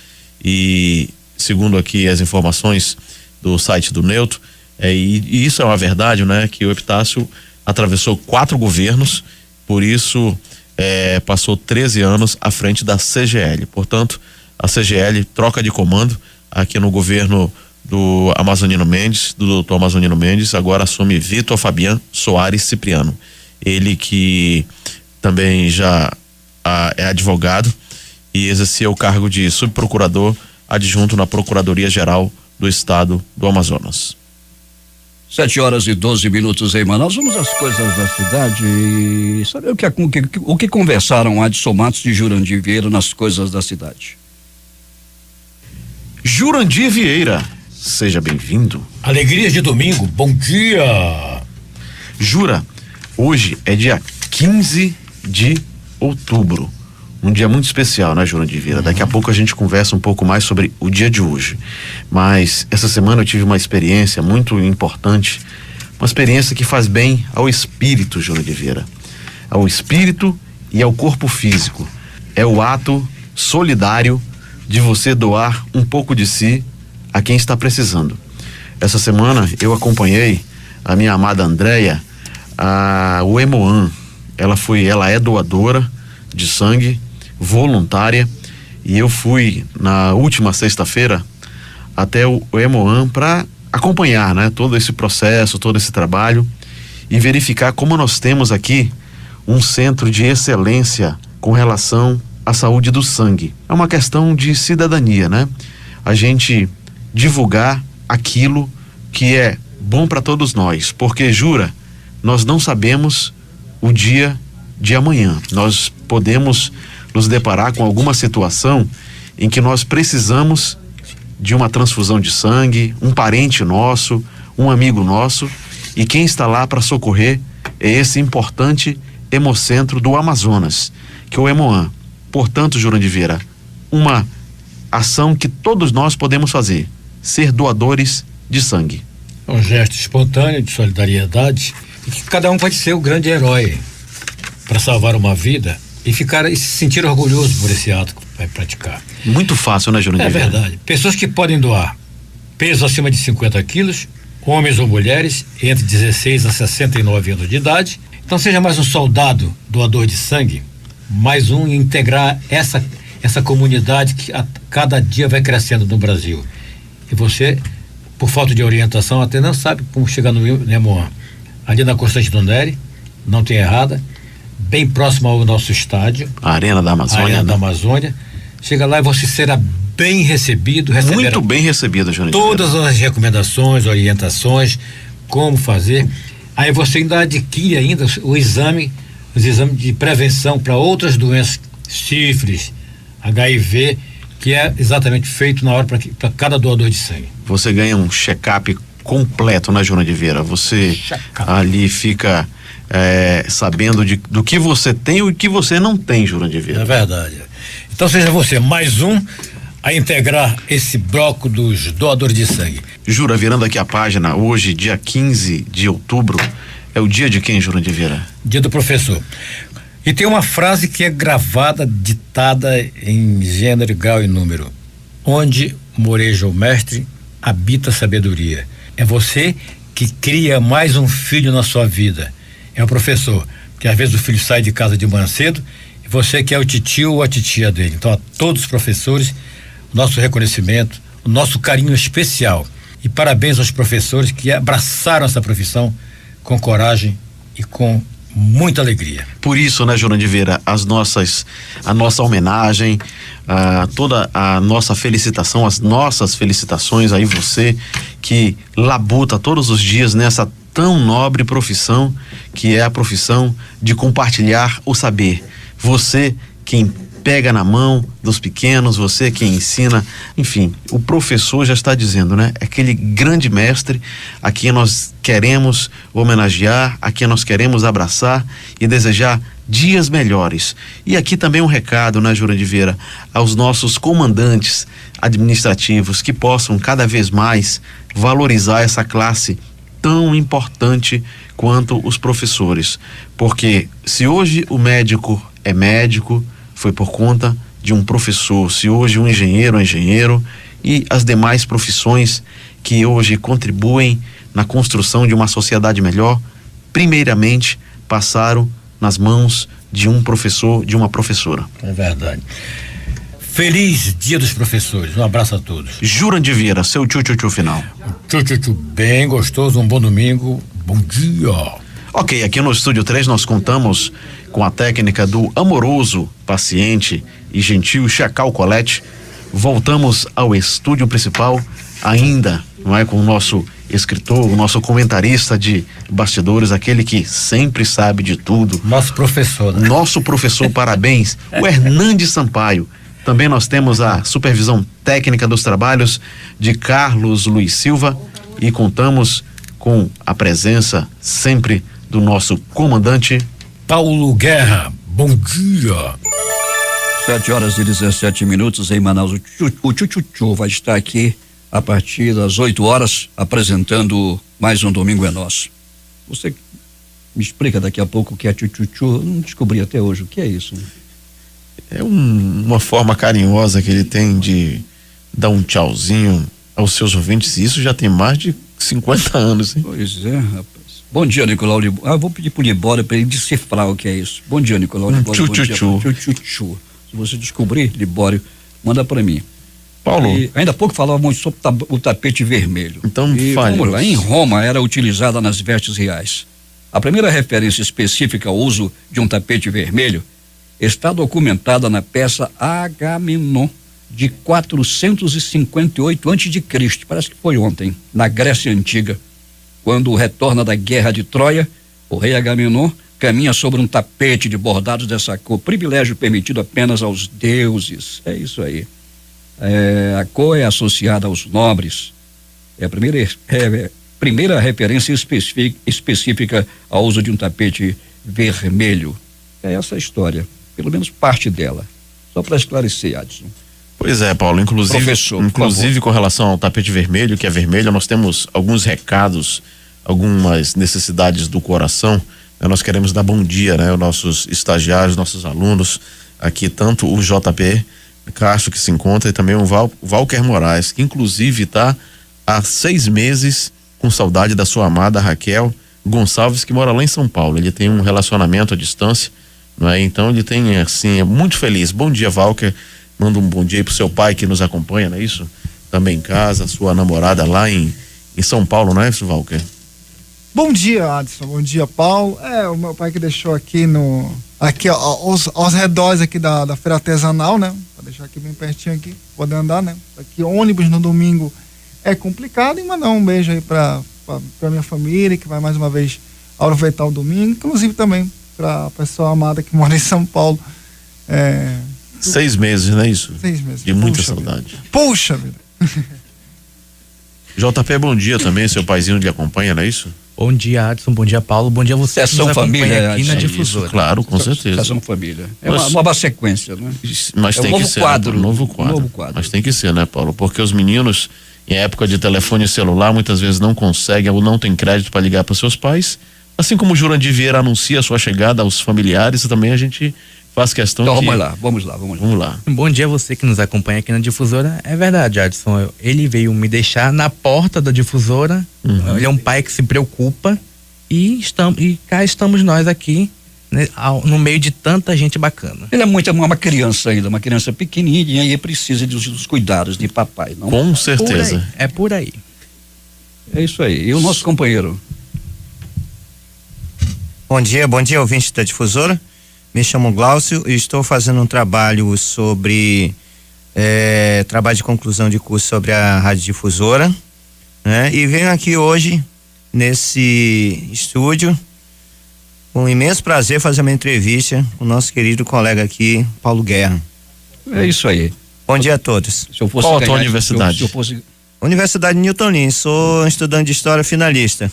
E segundo aqui as informações do site do Neuto, e isso é uma verdade, que o Epitácio atravessou 4 governos, por isso passou 13 anos à frente da CGL. Portanto, a CGL troca de comando aqui no governo do Amazonino Mendes, do doutor Amazonino Mendes, agora assume Vitor Fabian Soares Cipriano. Ele que também já é advogado e exercia o cargo de subprocurador adjunto na Procuradoria-Geral do Estado do Amazonas. 7h12 em Manaus. Vamos às coisas da cidade. Sabe o que conversaram Adson Matos e Jurandir Vieira nas coisas da cidade? Jurandir Vieira, seja bem-vindo. Alegrias de domingo, bom dia. Jura, hoje é dia 15 de outubro. Um dia muito especial, né, Jurandir Vieira? Daqui a pouco a gente conversa um pouco mais sobre o dia de hoje. Mas essa semana eu tive uma experiência muito importante, uma experiência que faz bem ao espírito, Jurandir Vieira. Ao espírito e ao corpo físico. É o ato solidário de você doar um pouco de si a quem está precisando. Essa semana eu acompanhei a minha amada Andréia, o Hemoan. Ela é doadora de sangue, voluntária, e eu fui na última sexta-feira até o Hemoan para acompanhar, todo esse processo, todo esse trabalho e verificar como nós temos aqui um centro de excelência com relação à saúde do sangue. É uma questão de cidadania, né? A gente divulgar aquilo que é bom para todos nós, porque jura, nós não sabemos o dia de amanhã. Nós podemos nos deparar com alguma situação em que nós precisamos de uma transfusão de sangue, um parente nosso, um amigo nosso, e quem está lá para socorrer é esse importante Hemocentro do Amazonas, que é o Hemoan. Portanto, Jurandir Vieira, uma ação que todos nós podemos fazer, ser doadores de sangue. É um gesto espontâneo de solidariedade e que cada um pode ser o grande herói para salvar uma vida e se sentir orgulhoso por esse ato que vai praticar. Muito fácil, né, Jurandir? É verdade. Pessoas que podem doar peso acima de 50 quilos, homens ou mulheres entre 16 a 69 anos de idade. Então seja mais um soldado doador de sangue, mais um integrar essa comunidade que a cada dia vai crescendo no Brasil. E você, por falta de orientação, até não sabe como chegar no Hemoan. Ali na Constantino Neri, não tem errada, bem próximo ao nosso estádio. A Arena da Amazônia. Arena da Amazônia. Chega lá e você será bem recebido. Muito bem recebido, Jurandir. Todas as recomendações, orientações, como fazer. Aí você ainda adquire ainda os exames de prevenção para outras doenças, sífilis, HIV, que é exatamente feito na hora para cada doador de sangue. Você ganha um check-up completo, né, Jurandir Vieira? Você ali fica sabendo do que você tem e o que você não tem, Jurandir Vieira. É verdade. Então seja você mais um a integrar esse bloco dos doadores de sangue. Jura, virando aqui a página, hoje, dia 15 de outubro, é o dia de quem, Jurandir Vieira? Dia do professor. E tem uma frase que é gravada, ditada em gênero, grau e número. Onde moreja o mestre, habita a sabedoria. É você que cria mais um filho na sua vida. É o professor, porque às vezes o filho sai de casa de manhã cedo e você que é o titio ou a titia dele. Então, a todos os professores, o nosso reconhecimento, o nosso carinho especial. E parabéns aos professores que abraçaram essa profissão com coragem e com muita alegria. Por isso, né, Jurandir Vieira, a nossa homenagem, toda a nossa felicitação, as nossas felicitações aí você que labuta todos os dias nessa tão nobre profissão que é a profissão de compartilhar o saber. Você quem pega na mão dos pequenos, você quem ensina, enfim, o professor já está dizendo, né? É aquele grande mestre a quem nós queremos homenagear, a quem nós queremos abraçar e desejar dias melhores. E aqui também um recado, né, Jurandir Vieira, aos nossos comandantes administrativos que possam cada vez mais valorizar essa classe tão importante quanto os professores, porque se hoje o médico é médico, foi por conta de um professor. Se hoje um engenheiro é engenheiro, e as demais profissões que hoje contribuem na construção de uma sociedade melhor, primeiramente passaram nas mãos de um professor, de uma professora. É verdade. Feliz Dia dos Professores. Um abraço a todos. Jurandir Vieira, seu tchu-tchu-tchu final. Tchu-tchu-tchu bem gostoso, um bom domingo. Bom dia. Ok, aqui no Estúdio 3 nós contamos com a técnica do amoroso, paciente e gentil Chacal Colette. Voltamos ao estúdio principal ainda, não é, com o nosso escritor, o nosso comentarista de bastidores, aquele que sempre sabe de tudo. Nosso professor, né? Nosso professor, parabéns, o Hernandes Sampaio. Também nós temos a supervisão técnica dos trabalhos de Carlos Luiz Silva e contamos com a presença sempre do nosso comandante Paulo Guerra. Bom dia. 7h17 em Manaus. O Tchu-Tchu-Tchu vai estar aqui a partir das 8h apresentando mais um Domingo é Nosso. Você me explica daqui a pouco o que é Tchu-Tchu-Tchu? Eu não descobri até hoje o que é isso. É uma forma carinhosa que ele tem de dar um tchauzinho aos seus ouvintes, e isso já tem mais de 50 anos, hein? Pois é, rapaz. Bom dia, Nicolau Libório. Vou pedir pro Libório para ele decifrar o que é isso. Bom dia, Nicolau Libório. Tchu-tchu-tchu. Tchu-tchu-tchu. Se você descobrir, Libório, manda para mim. Paulo. E ainda há pouco falávamos sobre o tapete vermelho. Então, vamos lá. Em Roma era utilizada nas vestes reais. A primeira referência específica ao uso de um tapete vermelho está documentada na peça Agamenon de 458 a.C., parece que foi ontem, na Grécia Antiga. Quando retorna da guerra de Troia, o rei Agamenon caminha sobre um tapete de bordados dessa cor, privilégio permitido apenas aos deuses. É isso aí. A cor é associada aos nobres. É a primeira referência específica ao uso de um tapete vermelho. É essa a história, pelo menos parte dela. Só para esclarecer, Adson. Pois é, Paulo, inclusive com relação ao tapete vermelho, que é vermelho, nós temos alguns recados, algumas necessidades do coração. Nós queremos dar bom dia, né, aos nossos estagiários, nossos alunos, aqui tanto o JP Castro, que se encontra, e também o Valquer Moraes, que inclusive está há 6 meses com saudade da sua amada Raquel Gonçalves, que mora lá em São Paulo. Ele tem um relacionamento à distância, não é? Então ele tem, assim, é muito feliz. Bom dia, Valquer. Manda um bom dia aí pro seu pai que nos acompanha, não é isso? Também em casa, sua namorada lá em São Paulo, não é isso, Valquer? Bom dia, Adson. Bom dia, Paulo. O meu pai que deixou aqui aos redores aqui da feira artesanal, né? Pra deixar aqui bem pertinho aqui, poder andar, né? Aqui ônibus no domingo é complicado, e mandar um beijo aí pra minha família, que vai mais uma vez aproveitar o domingo, inclusive também pra pessoa amada que mora em São Paulo. 6 meses, não é isso? 6 meses. De muita saudade. Puxa vida. JP, bom dia também, seu paizinho lhe acompanha, não é isso? Bom dia, Adson, bom dia, Paulo, bom dia a você que nos acompanha aqui na Difusora. Isso, claro, com certeza. Sessão Família. É uma nova sequência, né? Mas tem que ser, novo quadro. Quadro. Mas tem que ser, né, Paulo? Porque os meninos, em época de telefone celular, muitas vezes não conseguem ou não tem crédito para ligar para seus pais. Assim como o Jurandir Vieira anuncia a sua chegada aos familiares, também a gente faz questão então, de... Vamos lá. Bom dia a você que nos acompanha aqui na Difusora. É verdade, Adson, ele veio me deixar na porta da Difusora. Ele é um pai que se preocupa e cá estamos nós aqui, né, no meio de tanta gente bacana. Ele é uma criança ainda, uma criança pequenininha, e precisa dos cuidados de papai, não? Com certeza. É por aí. É isso aí. E o nosso companheiro? Bom dia, ouvinte da Difusora. Me chamo Glaucio e estou fazendo um trabalho sobre trabalho de conclusão de curso sobre a Rádio Difusora, né? E venho aqui hoje nesse estúdio com um imenso prazer fazer uma entrevista com o nosso querido colega aqui, Paulo Guerra. É isso aí. Bom dia a todos. Qual a tua universidade? Universidade Newton Lins, sou estudante de História finalista.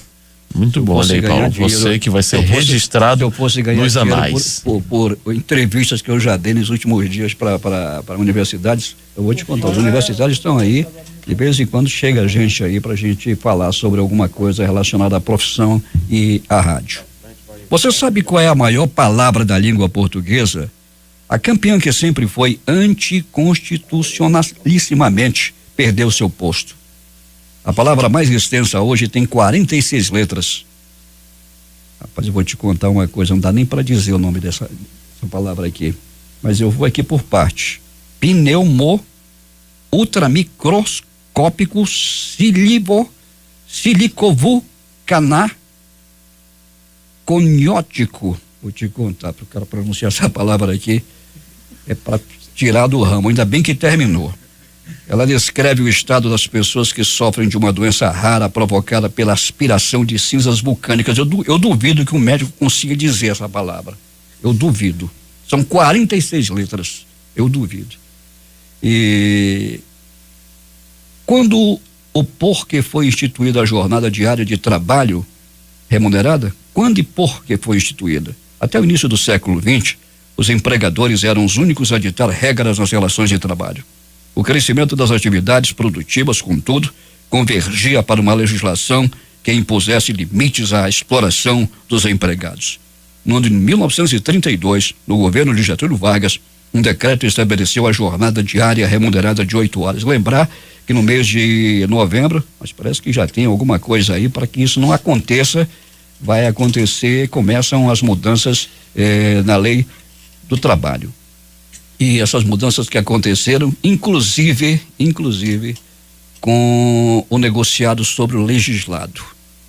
Muito bom, né, Paulo? Você que vai ser registrado nos anais. Por entrevistas que eu já dei nos últimos dias para universidades, eu vou te contar, as universidades estão aí, de vez em quando chega gente aí pra gente falar sobre alguma coisa relacionada à profissão e à rádio. Você sabe qual é a maior palavra da língua portuguesa? A campeã, que sempre foi anticonstitucionalissimamente, perdeu seu posto. A palavra mais extensa hoje tem 46 letras. Rapaz, eu vou te contar uma coisa, não dá nem para dizer o nome dessa palavra aqui, mas eu vou aqui por parte. Pneumo ultramicroscópico silicovucanar coniótico. Vou te contar, para o cara pronunciar essa palavra aqui, é para tirar do ramo, ainda bem que terminou. Ela descreve o estado das pessoas que sofrem de uma doença rara provocada pela aspiração de cinzas vulcânicas. Eu duvido que um médico consiga dizer essa palavra. Eu duvido. São 46 letras. Eu duvido. E quando o porquê foi instituída a jornada diária de trabalho remunerada? Quando e por que foi instituída? Até o início do século XX, os empregadores eram os únicos a ditar regras nas relações de trabalho. O crescimento das atividades produtivas, contudo, convergia para uma legislação que impusesse limites à exploração dos empregados. No ano de 1932, no governo de Getúlio Vargas, um decreto estabeleceu a jornada diária remunerada de 8 horas. Lembrar que no mês de novembro, mas parece que já tem alguma coisa aí para que isso não aconteça, vai acontecer, começam as mudanças na lei do trabalho. E essas mudanças que aconteceram, inclusive com o negociado sobre o legislado.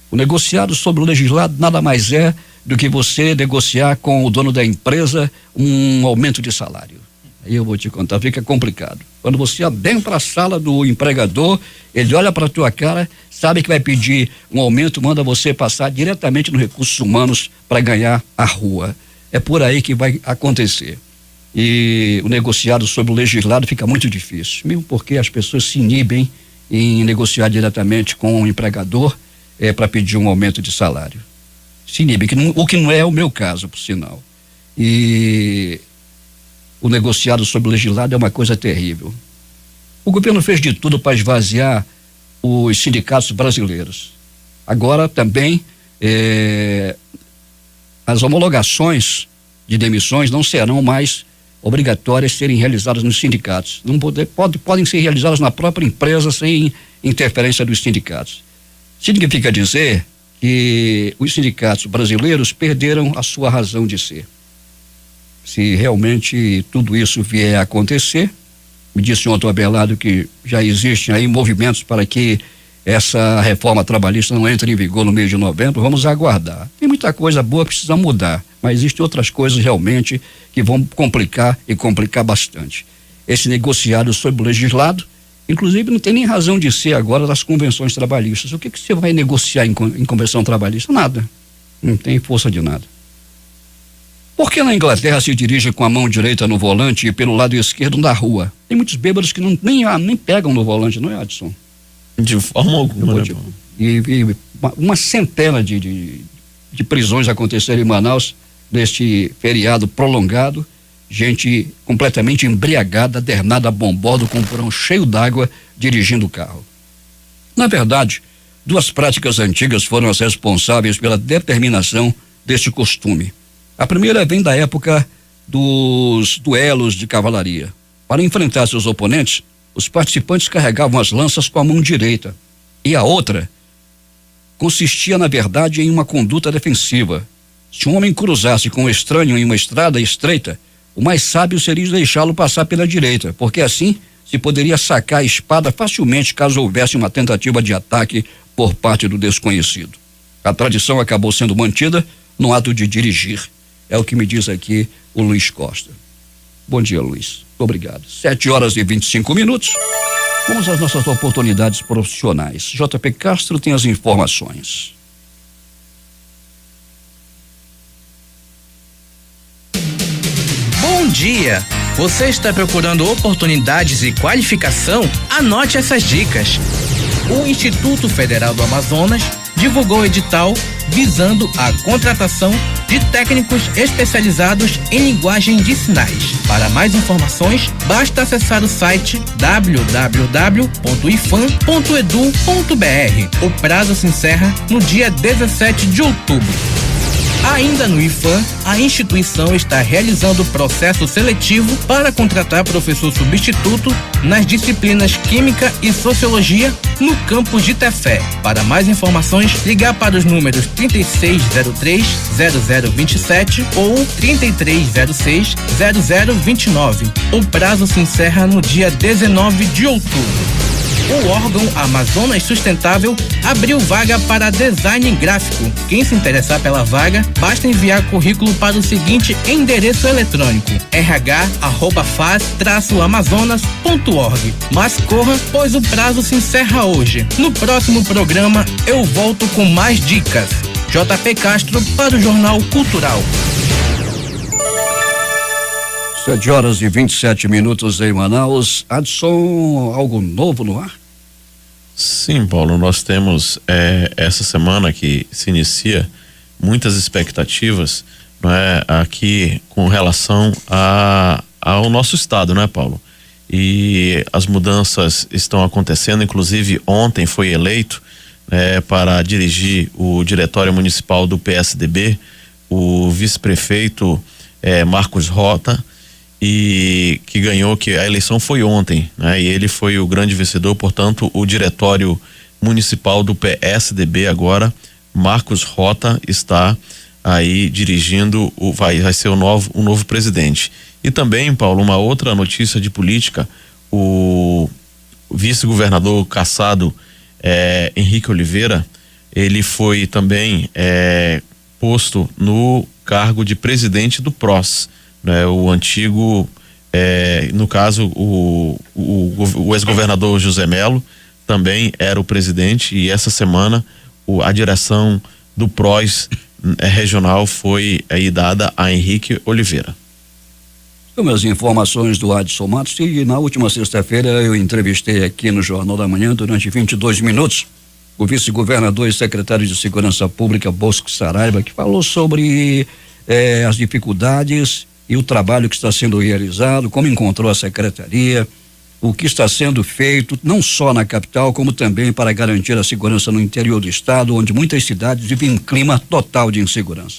O negociado sobre o legislado nada mais é do que você negociar com o dono da empresa um aumento de salário. Aí eu vou te contar, fica complicado. Quando você adentra a sala do empregador, ele olha para a tua cara, sabe que vai pedir um aumento, manda você passar diretamente nos recursos humanos para ganhar a rua. É por aí que vai acontecer. E o negociado sobre o legislado fica muito difícil, mesmo porque as pessoas se inibem em negociar diretamente com o empregador para pedir um aumento de salário. Se inibem, o que não é o meu caso, por sinal. E o negociado sobre o legislado é uma coisa terrível. O governo fez de tudo para esvaziar os sindicatos brasileiros. Agora também as homologações de demissões não serão mais obrigatórias serem realizadas nos sindicatos. Não podem ser realizadas na própria empresa sem interferência dos sindicatos. Significa dizer que os sindicatos brasileiros perderam a sua razão de ser. Se realmente tudo isso vier a acontecer, me disse ontem o Abelardo que já existem aí movimentos para que essa reforma trabalhista não entre em vigor no mês de novembro, vamos aguardar. Tem muita coisa boa que precisa mudar, mas existem outras coisas realmente que vão complicar e complicar bastante. Esse negociado sobre o legislado, inclusive não tem nem razão de ser agora das convenções trabalhistas. O que você vai negociar em convenção trabalhista? Nada. Não tem força de nada. Por que na Inglaterra se dirige com a mão direita no volante e pelo lado esquerdo na rua? Tem muitos bêbados que nem pegam no volante, não é, Adson? De forma alguma, né? E uma centena de prisões aconteceram em Manaus neste feriado prolongado, gente completamente embriagada, dernada a bombordo com um porão cheio d'água, dirigindo o carro. Na verdade, duas práticas antigas foram as responsáveis pela determinação deste costume. A primeira vem da época dos duelos de cavalaria. Para enfrentar seus oponentes, os participantes carregavam as lanças com a mão direita. E a outra consistia, na verdade, em uma conduta defensiva. Se um homem cruzasse com um estranho em uma estrada estreita, o mais sábio seria deixá-lo passar pela direita, porque assim se poderia sacar a espada facilmente caso houvesse uma tentativa de ataque por parte do desconhecido. A tradição acabou sendo mantida no ato de dirigir. É o que me diz aqui o Luiz Costa. Bom dia, Luiz. Obrigado. 7h25. Vamos às nossas oportunidades profissionais. JP Castro tem as informações. Bom dia! Você está procurando oportunidades e qualificação? Anote essas dicas. O Instituto Federal do Amazonas divulgou edital visando a contratação de técnicos especializados em linguagem de sinais. Para mais informações, basta acessar o site www.ifam.edu.br. O prazo se encerra no dia 17 de outubro. Ainda no IFAM, a instituição está realizando o processo seletivo para contratar professor substituto nas disciplinas Química e Sociologia no campus de Tefé. Para mais informações, ligar para os números 3603-0027 ou 3306-0029. O prazo se encerra no dia 19 de outubro. O órgão Amazonas Sustentável abriu vaga para design gráfico. Quem se interessar pela vaga, basta enviar currículo para o seguinte endereço eletrônico: rh@faz-amazonas.org. Mas corra, pois o prazo se encerra hoje. No próximo programa, eu volto com mais dicas. JP Castro para o Jornal Cultural. 7h27 em Manaus. Adson, algo novo no ar? Sim, Paulo, nós temos essa semana que se inicia muitas expectativas, não é, aqui com relação ao nosso estado, né, Paulo? E as mudanças estão acontecendo, inclusive ontem foi eleito para dirigir o diretório municipal do PSDB o vice-prefeito Marcos Rota, e que ganhou, que a eleição foi ontem, né? E ele foi o grande vencedor, portanto, o diretório municipal do PSDB agora, Marcos Rota, está aí dirigindo, vai ser o novo presidente. E também, Paulo, uma outra notícia de política: o vice-governador cassado Henrique Oliveira, ele foi também posto no cargo de presidente do PROS, né? O antigo, no caso, o ex-governador José Melo também era o presidente, e essa semana a direção do PROS regional foi aí dada a Henrique Oliveira. Então, as informações do Adson Matos, e na última sexta-feira eu entrevistei aqui no Jornal da Manhã durante 22 minutos o vice-governador e secretário de Segurança Pública, Bosco Saraiva, que falou sobre as dificuldades e o trabalho que está sendo realizado, como encontrou a secretaria, o que está sendo feito, não só na capital, como também para garantir a segurança no interior do estado, onde muitas cidades vivem um clima total de insegurança.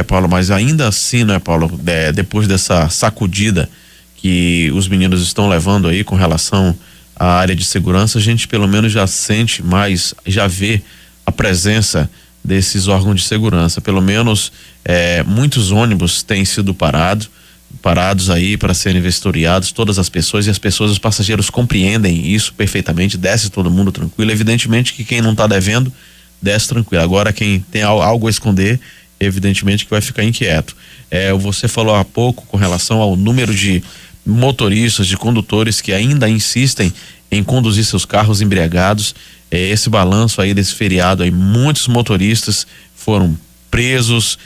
Paulo, mas ainda assim, né, Paulo, depois dessa sacudida que os meninos estão levando aí com relação à área de segurança, a gente pelo menos já sente mais, já vê a presença desses órgãos de segurança. Pelo menos muitos ônibus têm sido parados aí para serem vistoriados, todas as pessoas, e as pessoas, os passageiros compreendem isso perfeitamente, desce todo mundo tranquilo. Evidentemente que quem não está devendo, desce tranquilo. Agora quem tem algo a esconder, evidentemente que vai ficar inquieto. Você falou há pouco com relação ao número de motoristas, de condutores que ainda insistem em conduzir seus carros embriagados. Esse balanço aí desse feriado aí, muitos motoristas foram presos,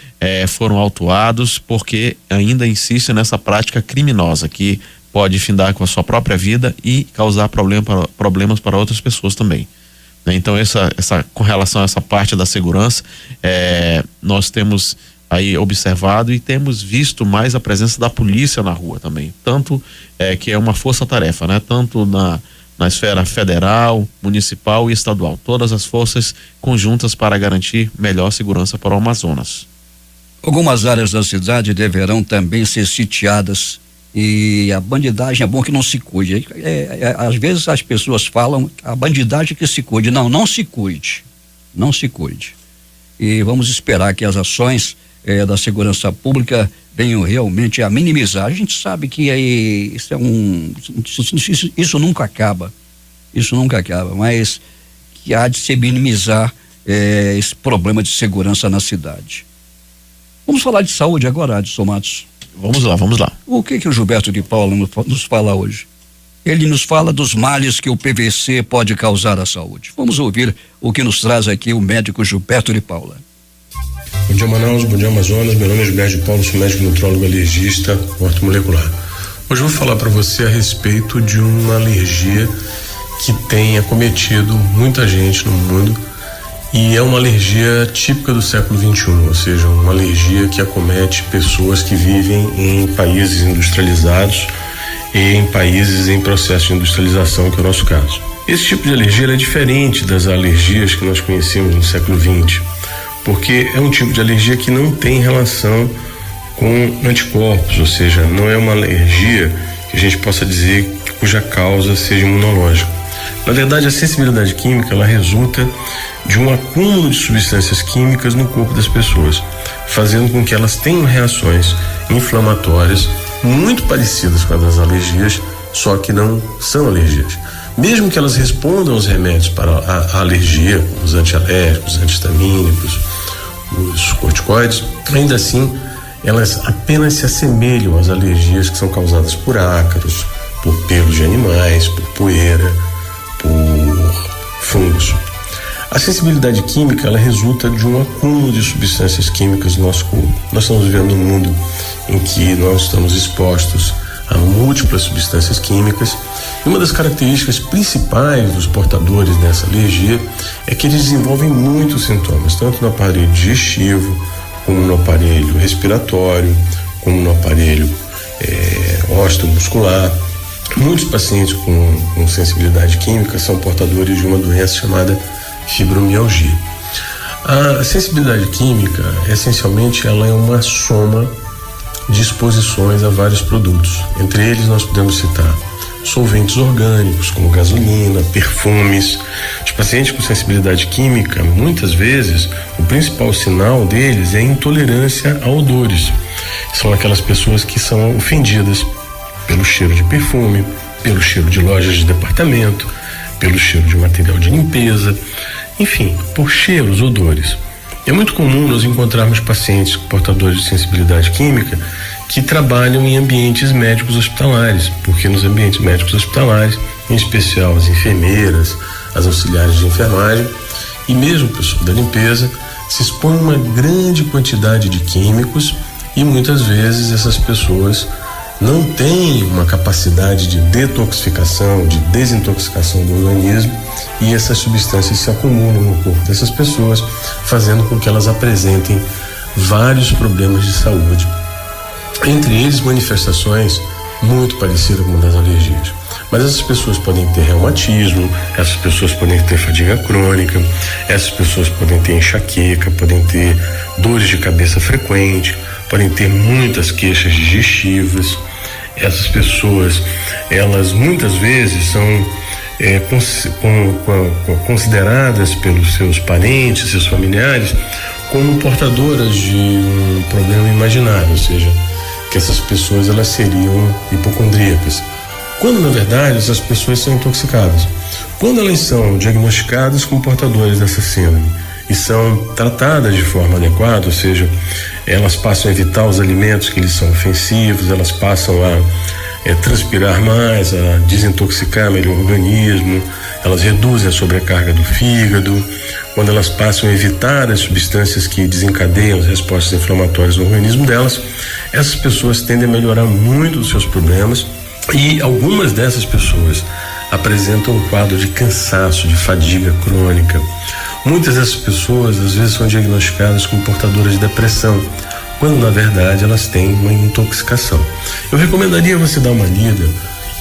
foram autuados porque ainda insistem nessa prática criminosa que pode findar com a sua própria vida e causar problemas para outras pessoas também. Então com relação a essa parte da segurança, nós temos aí observado e temos visto mais a presença da polícia na rua também, tanto que é uma força-tarefa, né? Tanto na esfera federal, municipal e estadual, todas as forças conjuntas para garantir melhor segurança para o Amazonas. Algumas áreas da cidade deverão também ser sitiadas, e a bandidagem é bom que não se cuide. Às vezes as pessoas falam a bandidagem que se cuide. Não se cuide. Não se cuide. E vamos esperar que as ações da segurança pública venham realmente a minimizar. A gente sabe que isso nunca acaba. Isso nunca acaba, mas que há de se minimizar esse problema de segurança na cidade. Vamos falar de saúde agora, Adson Matos. Vamos lá. O que o Gilberto de Paula nos fala hoje? Ele nos fala dos males que o PVC pode causar à saúde. Vamos ouvir o que nos traz aqui o médico Gilberto de Paula. Bom dia, Manaus, bom dia, Amazonas. Meu nome é Gilberto de Paula, sou médico nutrólogo alergista ortomolecular. Hoje eu vou falar para você a respeito de uma alergia que tem acometido muita gente no mundo, e é uma alergia típica do século XXI, ou seja, uma alergia que acomete pessoas que vivem em países industrializados e em países em processo de industrialização, que é o nosso caso. Esse tipo de alergia é diferente das alergias que nós conhecemos no século XX, porque é um tipo de alergia que não tem relação com anticorpos, ou seja, não é uma alergia que a gente possa dizer cuja causa seja imunológica. Na verdade, a sensibilidade química, ela resulta de um acúmulo de substâncias químicas no corpo das pessoas, fazendo com que elas tenham reações inflamatórias muito parecidas com as das alergias, só que não são alergias. Mesmo que elas respondam aos remédios para a alergia, os antialérgicos, os antihistamínicos, os corticoides, ainda assim elas apenas se assemelham às alergias que são causadas por ácaros, por pelos de animais, por poeira, por fungos. A sensibilidade química, ela resulta de um acúmulo de substâncias químicas no nosso corpo. Nós estamos vivendo um mundo em que nós estamos expostos a múltiplas substâncias químicas, e uma das características principais dos portadores dessa alergia é que eles desenvolvem muitos sintomas, tanto no aparelho digestivo, como no aparelho respiratório, como no aparelho osteomuscular. Muitos pacientes com sensibilidade química são portadores de uma doença chamada fibromialgia. A sensibilidade química, essencialmente, ela é uma soma de exposições a vários produtos. Entre eles nós podemos citar solventes orgânicos, como gasolina, perfumes. Os pacientes com sensibilidade química, muitas vezes, o principal sinal deles é a intolerância a odores. São aquelas pessoas que são ofendidas pelo cheiro de perfume, pelo cheiro de lojas de departamento, pelo cheiro de material de limpeza. enfim, por cheiros, odores. É muito comum nós encontrarmos pacientes portadores de sensibilidade química que trabalham em ambientes médicos hospitalares, porque nos ambientes médicos hospitalares, em especial as enfermeiras, as auxiliares de enfermagem e mesmo o pessoal da limpeza, se expõe uma grande quantidade de químicos e muitas vezes essas pessoas não têm uma capacidade de detoxificação, de desintoxicação do organismo, e essas substâncias se acumulam no corpo dessas pessoas, fazendo com que elas apresentem vários problemas de saúde, entre eles manifestações muito parecidas com das alergias. Mas essas pessoas podem ter reumatismo, essas pessoas podem ter fadiga crônica, essas pessoas podem ter enxaqueca, podem ter dores de cabeça frequente, podem ter muitas queixas digestivas. Essas pessoas, elas muitas vezes são consideradas pelos seus parentes, seus familiares, como portadoras de um problema imaginário, ou seja, que essas pessoas elas seriam hipocondríacas, quando na verdade essas pessoas são intoxicadas. Quando elas são diagnosticadas como portadoras dessa síndrome e são tratadas de forma adequada, ou seja, elas passam a evitar os alimentos que lhes são ofensivos, elas passam a transpirar mais, a desintoxicar melhor o organismo, elas reduzem a sobrecarga do fígado, quando elas passam a evitar as substâncias que desencadeiam as respostas inflamatórias no organismo delas, essas pessoas tendem a melhorar muito os seus problemas, e algumas dessas pessoas apresentam um quadro de cansaço, de fadiga crônica. Muitas dessas pessoas às vezes são diagnosticadas como portadoras de depressão, quando na verdade elas têm uma intoxicação. Eu recomendaria você dar uma lida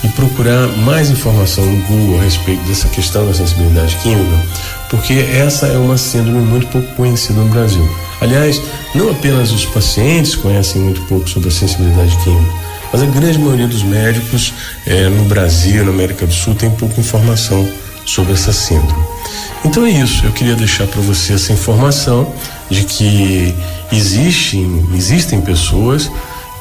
e procurar mais informação no Google a respeito dessa questão da sensibilidade química, porque essa é uma síndrome muito pouco conhecida no Brasil. Aliás, não apenas os pacientes conhecem muito pouco sobre a sensibilidade química, mas a grande maioria dos médicos no Brasil, na América do Sul, tem pouca informação sobre essa síndrome. Então é isso, eu queria deixar para você essa informação de que existem pessoas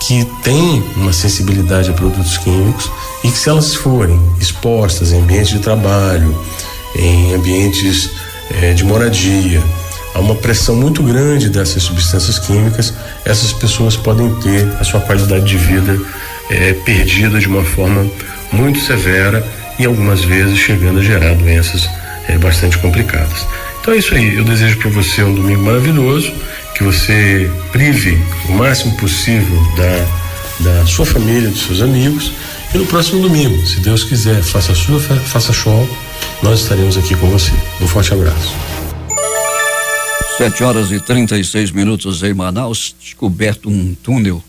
que têm uma sensibilidade a produtos químicos e que, se elas forem expostas em ambientes de trabalho, em ambientes de moradia, a uma pressão muito grande dessas substâncias químicas, essas pessoas podem ter a sua qualidade de vida perdida de uma forma muito severa e algumas vezes chegando a gerar doenças bastante complicadas. Então é isso aí, eu desejo para você um domingo maravilhoso, que você prive o máximo possível da sua família, dos seus amigos, e no próximo domingo, se Deus quiser, faça show, nós estaremos aqui com você. Um forte abraço. 7h36 em Manaus, descoberto um túnel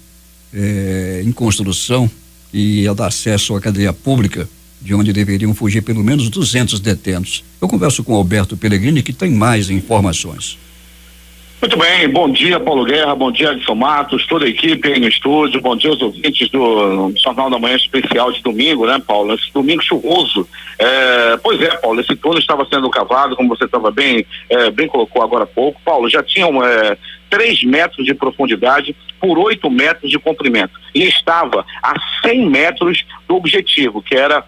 em construção que ia dar acesso à cadeia pública, de onde deveriam fugir pelo menos 200 detentos. Eu converso com Alberto Pellegrini, que tem mais informações. Muito bem, bom dia Paulo Guerra, bom dia Adson Matos, toda a equipe aí no estúdio, bom dia aos ouvintes do Jornal da Manhã Especial de domingo, né, Paulo? Esse domingo chuvoso. Pois é, Paulo, esse túnel estava sendo cavado, como você estava bem colocou agora há pouco. Paulo, já tinham 3 metros de profundidade por 8 metros de comprimento e estava a 100 metros do objetivo, que era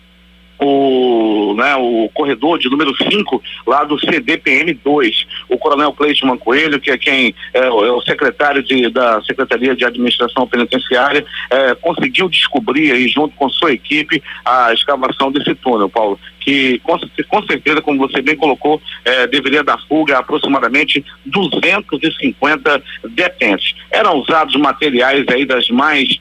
o corredor de número 5 lá do CDPM-2. O coronel Cleiton Coelho, que é quem é o secretário da Secretaria de Administração Penitenciária, conseguiu descobrir aí, junto com sua equipe, a escavação desse túnel, Paulo, que com certeza, como você bem colocou, deveria dar fuga a aproximadamente 250 detentos. Eram usados materiais aí das mais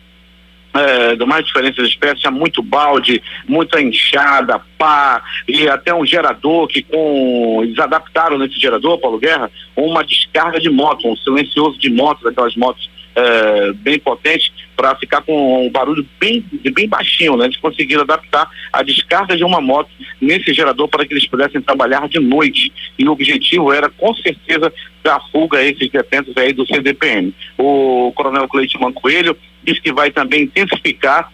diferentes espécies, tinha muito balde, muita enxada, pá, e até um gerador eles adaptaram nesse gerador, Paulo Guerra, uma descarga de moto, um silencioso de moto, daquelas motos bem potentes, para ficar com um barulho bem baixinho, né? Eles conseguiram adaptar a descarga de uma moto nesse gerador para que eles pudessem trabalhar de noite, e o objetivo era, com certeza, dar fuga a esses detentos aí do CDPM. O coronel Cleiton Coelho disse que vai também intensificar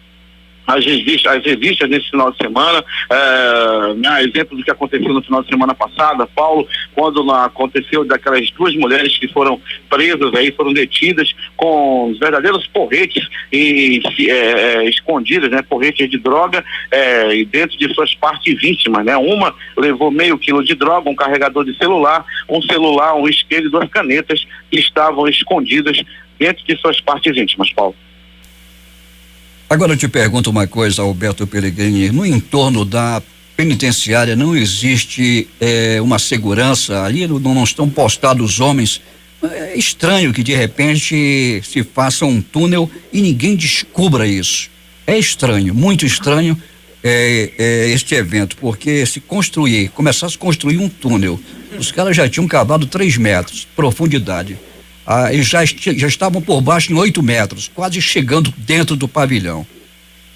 as revistas nesse final de semana, exemplo do que aconteceu no final de semana passada, Paulo, quando aconteceu daquelas 2 mulheres que foram presas aí, foram detidas com verdadeiros porretes escondidas, né, porretes de droga e dentro de suas partes íntimas, né, uma levou meio quilo de droga, um carregador de celular, um isqueiro e 2 canetas que estavam escondidas dentro de suas partes íntimas, Paulo. Agora eu te pergunto uma coisa, Alberto Pellegrini, no entorno da penitenciária não existe uma segurança, ali não estão postados homens, é estranho que de repente se faça um túnel e ninguém descubra isso, é estranho, muito estranho este evento, porque se começasse a construir um túnel, os caras já tinham cavado 3 metros de profundidade. Eles já estavam por baixo em 8 metros, quase chegando dentro do pavilhão.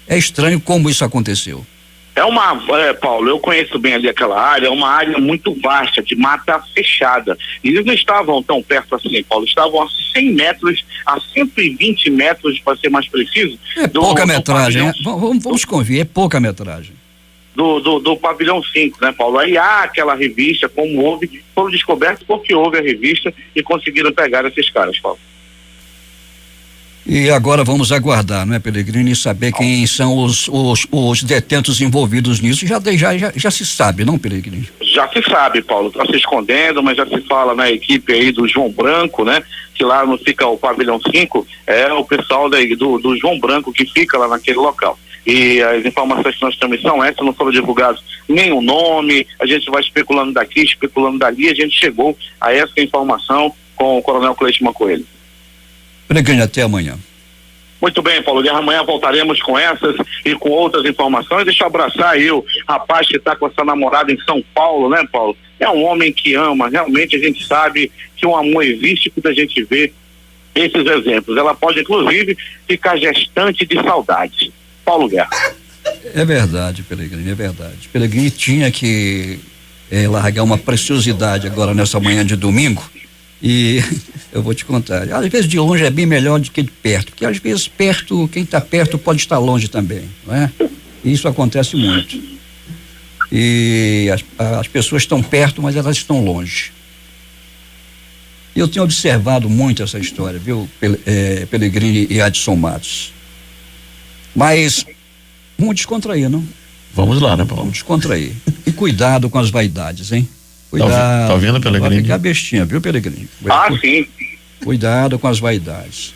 É estranho como isso aconteceu. Paulo, eu conheço bem ali aquela área, é uma área muito vasta, de mata fechada. E eles não estavam tão perto assim, Paulo, estavam a 100 metros, a 120 metros, para ser mais preciso. É pouca metragem, né? Vamos convir, é pouca metragem. Do pavilhão 5, né, Paulo? Aí há aquela revista, como houve, foram descobertos porque houve a revista e conseguiram pegar esses caras, Paulo. E agora vamos aguardar, não é, Pellegrini, saber quem são os detentos envolvidos nisso. Já se sabe, não, Pellegrini? Já se sabe, Paulo, está se escondendo, mas já se fala na equipe aí do João Branco, né? Que lá não fica o pavilhão 5, é o pessoal do João Branco que fica lá naquele local. E as informações que nós temos são essas, não foram divulgados nenhum nome, a gente vai especulando daqui, especulando dali, a gente chegou a essa informação com o Coronel Cleiton Coelho. Pellegrini, até amanhã. Muito bem, Paulo Guerra, amanhã voltaremos com essas e com outras informações. Deixa eu abraçar aí o rapaz que está com essa namorada em São Paulo, né, Paulo? É um homem que ama, realmente a gente sabe que o amor existe quando a gente vê esses exemplos. Ela pode, inclusive, ficar gestante de saudade. Paulo Guerra. É verdade, Pellegrini, é verdade. Pellegrini tinha que largar uma preciosidade agora nessa manhã de domingo e eu vou te contar, às vezes de longe é bem melhor do que de perto, porque às vezes quem está perto pode estar longe também, não é? E isso acontece muito. E as pessoas estão perto, mas elas estão longe. E eu tenho observado muito essa história, viu, Pellegrini e Adson Matos. Mas vamos descontrair, não? Vamos lá, né, Paulo? Vamos descontrair. E cuidado com as vaidades, hein? Cuidado. Tá ouvindo, Pellegrini? Vai ficar bestinha, viu, Pellegrini? Sim. Cuidado com as vaidades.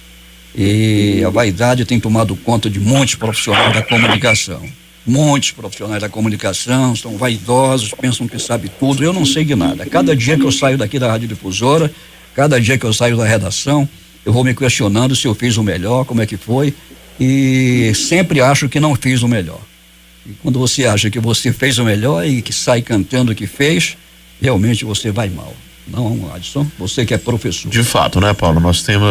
E a vaidade tem tomado conta de muitos profissionais da comunicação. Muitos profissionais da comunicação são vaidosos, pensam que sabe tudo. Eu não sei de nada. Cada dia que eu saio daqui da Rádio Difusora, cada dia que eu saio da redação, eu vou me questionando se eu fiz o melhor, como é que foi, e sempre acho que não fiz o melhor. E quando você acha que você fez o melhor e que sai cantando o que fez, realmente você vai mal. Não, Adson, você que é professor. De fato, né, Paulo?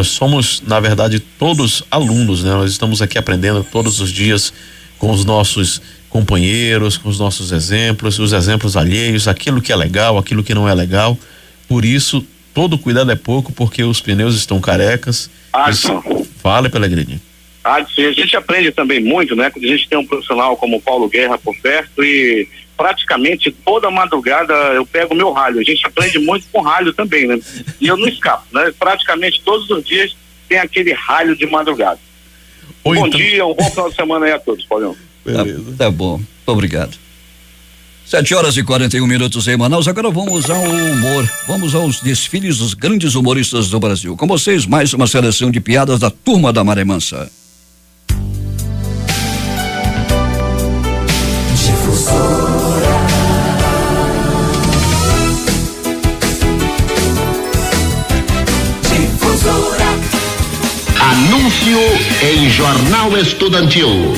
Somos, na verdade, todos alunos, né? Nós estamos aqui aprendendo todos os dias com os nossos companheiros, com os nossos exemplos, os exemplos alheios, aquilo que é legal, aquilo que não é legal. Por isso, todo cuidado é pouco, porque os pneus estão carecas. Fala, Pellegrini. A gente aprende também muito, né? Quando a gente tem um profissional como o Paulo Guerra por perto e praticamente toda madrugada eu pego meu ralho. A gente aprende muito com ralho também, né? E eu não escapo, né? Praticamente todos os dias tem aquele ralho de madrugada. Bom dia, um bom final de semana aí a todos, Paulinho. Beleza. Tá bom, muito obrigado. 7h41 em Manaus. Agora vamos ao humor. Vamos aos desfiles dos grandes humoristas do Brasil. Com vocês, mais uma seleção de piadas da Turma da Maré Mansa. Anúncio em Jornal Estudantil.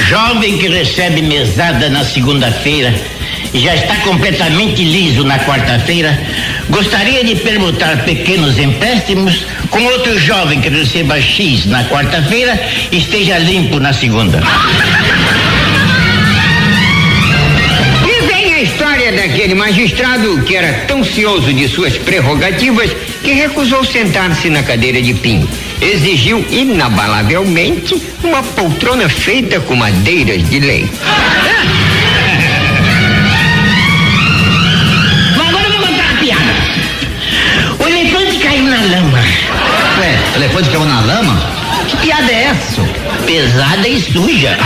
Jovem que recebe mesada na segunda-feira e já está completamente liso na quarta-feira, gostaria de permutar pequenos empréstimos com outro jovem que receba X na quarta-feira e esteja limpo na segunda. E vem a história daquele magistrado que era tão cioso de suas prerrogativas que recusou sentar-se na cadeira de pinho. exigiu inabalavelmente uma poltrona feita com madeiras de lei. Agora eu vou contar uma piada. O elefante caiu na lama. Ué, o elefante caiu na lama? Que piada é essa, senhor? Pesada e suja.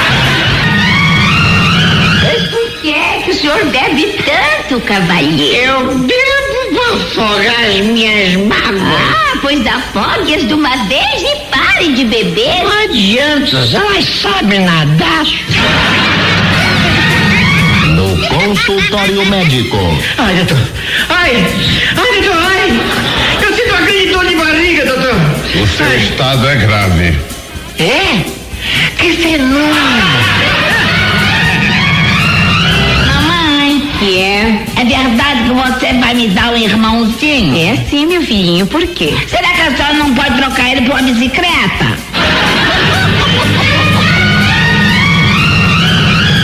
Mas por que é que o senhor bebe tanto, cavalheiro? Eu bebo pra afogar as minhas mágoas. Ah, pois afogue-as de uma vez e pare de beber. Não adianta, elas sabem nadar. No consultório médico. Ai, doutor. Ai, doutor, eu sinto uma grande dor de barriga, doutor. O seu estado é grave. É? Que fenômeno. Mamãe. Que é? É verdade que você vai me dar um irmãozinho? É sim, meu filhinho, por quê? Será que a senhora não pode trocar ele por uma bicicleta?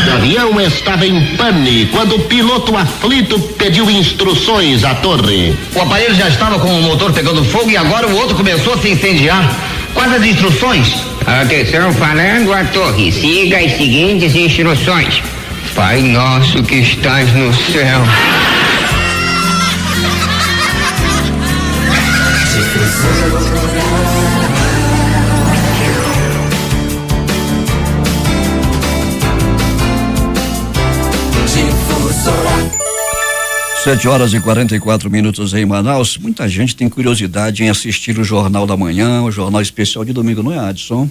O avião estava em pane quando o piloto aflito pediu instruções à torre. O aparelho já estava com o motor pegando fogo e agora o outro começou a se incendiar. Quais as instruções? Atenção, falando a torre. Siga as seguintes instruções. Pai nosso que estás no céu. Difusora. 7h44 em Manaus. Muita gente tem curiosidade em assistir o Jornal da Manhã, o Jornal Especial de domingo, não é, Adson?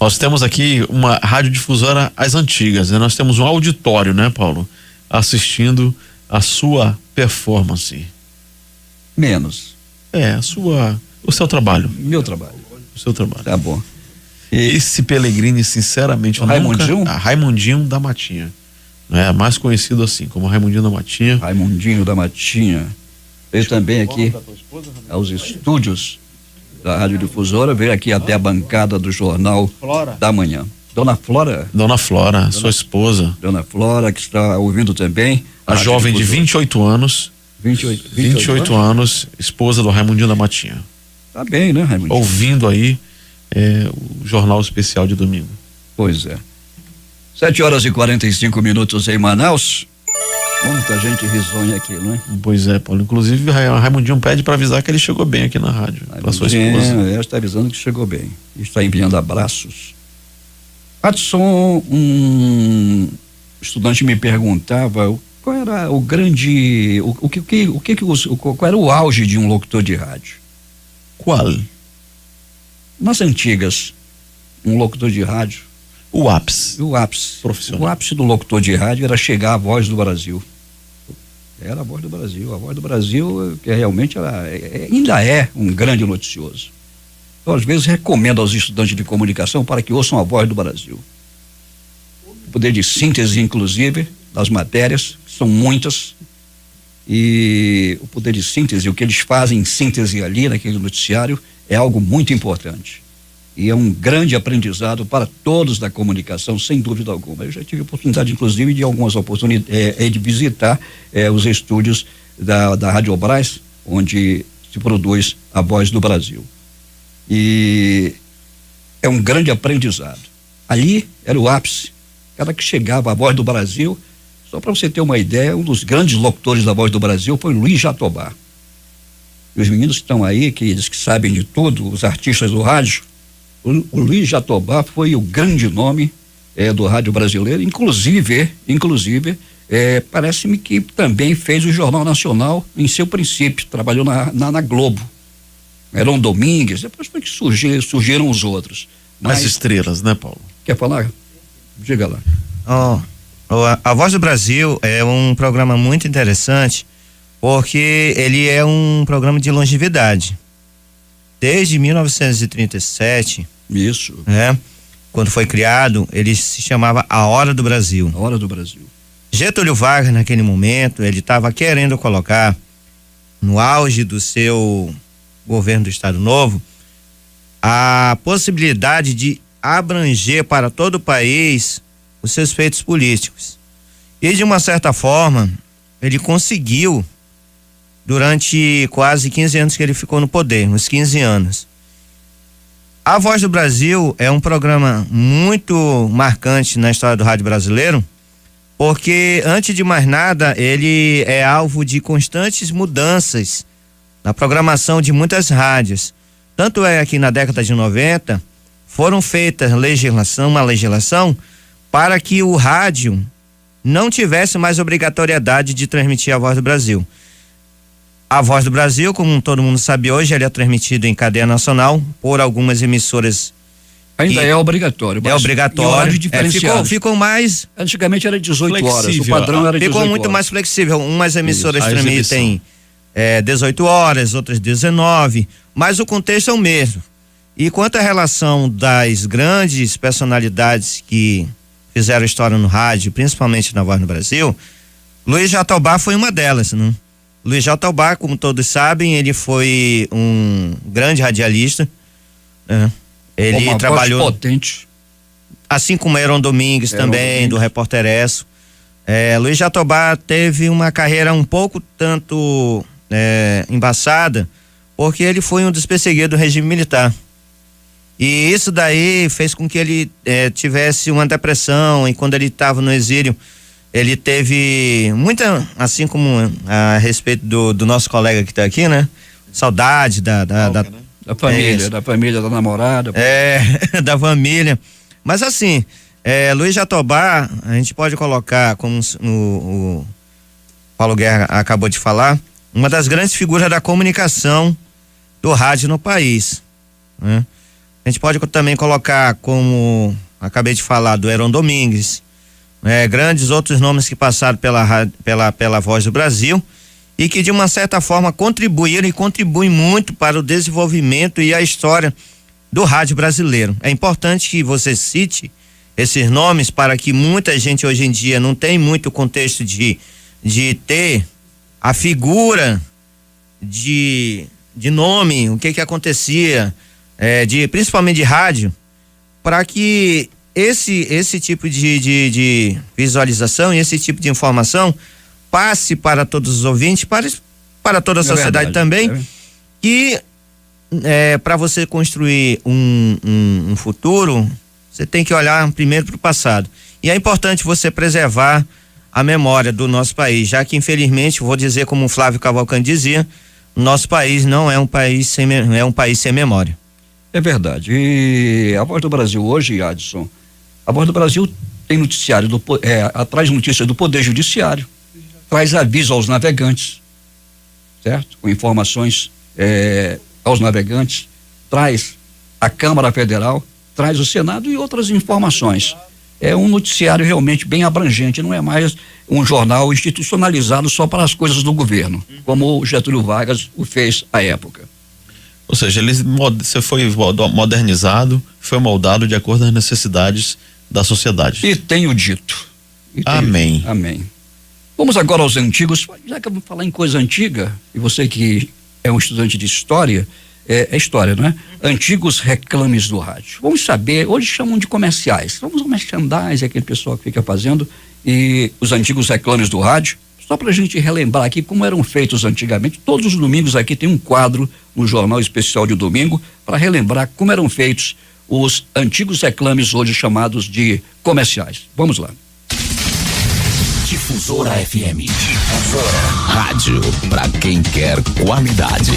Nós temos aqui uma radiodifusora às antigas, né? Nós temos um auditório, né, Paulo? Assistindo a sua performance. Menos. O seu trabalho. Meu trabalho. O seu trabalho. Tá bom. Esse Pellegrini, sinceramente, eu Raimundinho? nunca... Raimundinho da Matinha. É mais conhecido assim, como Raimundinho da Matinha. Raimundinho da Matinha. Veio também aqui aos estúdios da Radiodifusora, veio aqui até a bancada do Jornal da Manhã. Dona Flora? Dona Flora, sua esposa. Dona Flora, que está ouvindo também. A jovem de 28 anos. 28 anos, esposa do Raimundinho da Matinha. Tá bem, né, Raimundinho? Ouvindo aí o Jornal Especial de domingo. Pois é. 7h45 em Manaus. Muita gente risonha aqui, não é? Pois é, Paulo. Inclusive, o Raimundinho pede para avisar que ele chegou bem aqui na rádio. Para sua esposa. Está avisando que chegou bem. Está enviando abraços. Adson, um estudante me perguntava qual era o grande. Qual era o auge de um locutor de rádio? Qual? Nas antigas, um locutor de rádio. O ápice. O ápice. Profissional. O ápice do locutor de rádio era chegar à Voz do Brasil. Era a Voz do Brasil. A Voz do Brasil, que realmente ainda é um grande noticioso. Eu, às vezes, recomendo aos estudantes de comunicação para que ouçam a Voz do Brasil. O poder de síntese, inclusive, das matérias, que são muitas, e o poder de síntese, o que eles fazem em síntese ali, naquele noticiário, é algo muito importante. E é um grande aprendizado para todos da comunicação, sem dúvida alguma. Eu já tive oportunidade, inclusive, de algumas oportunidades de visitar os estúdios da Rádio Brás, onde se produz a Voz do Brasil. E é um grande aprendizado. Ali era o ápice. Cada que chegava a Voz do Brasil, só para você ter uma ideia, um dos grandes locutores da Voz do Brasil foi Luiz Jatobá. E os meninos que estão aí, que eles que sabem de tudo, os artistas do rádio, o Luiz Jatobá foi o grande nome do rádio brasileiro, inclusive parece-me que também fez o Jornal Nacional em seu princípio, trabalhou na Globo. Eram Domingues, depois foi que surgiram os outros. Mais estrelas, né, Paulo? Quer falar? Diga lá. A Voz do Brasil é um programa muito interessante, porque ele é um programa de longevidade. Desde 1937. Isso. Quando foi criado, ele se chamava A Hora do Brasil. A Hora do Brasil. Getúlio Vargas, naquele momento, ele estava querendo colocar, no auge do seu governo do Estado Novo, a possibilidade de abranger para todo o país os seus feitos políticos. E, de uma certa forma, ele conseguiu, durante quase 15 anos que ele ficou no poder, nos 15 anos. A Voz do Brasil é um programa muito marcante na história do rádio brasileiro, porque, antes de mais nada, ele é alvo de constantes mudanças na programação de muitas rádios. Tanto é que na década de 90 foram feitas uma legislação para que o rádio não tivesse mais obrigatoriedade de transmitir a Voz do Brasil. A Voz do Brasil, como todo mundo sabe hoje, ele é transmitido em cadeia nacional por algumas emissoras. Ainda é obrigatório. É obrigatório. Ficou mais. Antigamente era 18 horas, o padrão era 18 horas. Ficou muito mais flexível. Umas emissoras transmitem 18 horas, outras 19, mas o contexto é o mesmo. E quanto à relação das grandes personalidades que fizeram história no rádio, principalmente na Voz do Brasil, Luiz Jatobá foi uma delas, né? Luiz Jatobá, como todos sabem, ele foi um grande radialista, né? Ele uma trabalhou voz potente, assim como Heron Domingues também, do Repórter Esso. Luiz Jatobá teve uma carreira um pouco tanto embaçada, porque ele foi um dos perseguidos do regime militar. E isso daí fez com que ele tivesse uma depressão, e quando ele estava no exílio, ele teve muita, assim como a respeito do nosso colega que está aqui, né? Saudade da família, da família, da namorada. Da família. Mas assim, Luiz Jatobá, a gente pode colocar, como o Paulo Guerra acabou de falar, uma das grandes figuras da comunicação do rádio no país, né? A gente pode também colocar, como acabei de falar, do Heron Domingues, grandes outros nomes que passaram pela Voz do Brasil e que de uma certa forma contribuíram e contribuem muito para o desenvolvimento e a história do rádio brasileiro. É importante que você cite esses nomes para que muita gente hoje em dia não tem muito contexto de ter a figura de nome, o que acontecia, principalmente de rádio, para que esse tipo de visualização e esse tipo de informação passe para todos os ouvintes, para toda a sociedade também, e para você construir um futuro, você tem que olhar primeiro para o passado. E é importante você preservar a memória do nosso país, já que, infelizmente, vou dizer como o Flávio Cavalcante dizia, nosso país não é um país sem memória. É verdade. E a Voz do Brasil hoje, Adson, a Voz do Brasil tem noticiário, traz notícia do Poder Judiciário, traz aviso aos navegantes, certo? Com informações aos navegantes, traz a Câmara Federal, traz o Senado e outras informações. É um noticiário realmente bem abrangente, não é mais um jornal institucionalizado só para as coisas do governo, como o Getúlio Vargas o fez à época. Ou seja, você foi modernizado, foi moldado de acordo com as necessidades da sociedade. E tenho dito. Amém. Amém. Vamos agora aos antigos, já que eu vou falar em coisa antiga, e você que é um estudante de história, é história, não é? Antigos reclames do rádio. Vamos saber, hoje chamam de comerciais. Vamos ao merchandising, aquele pessoal que fica fazendo, e os antigos reclames do rádio. Só para a gente relembrar aqui como eram feitos antigamente. Todos os domingos aqui tem um quadro no Jornal Especial de Domingo para relembrar como eram feitos os antigos reclames, hoje chamados de comerciais. Vamos lá. Difusora FM. Difusora. Rádio para quem quer qualidade.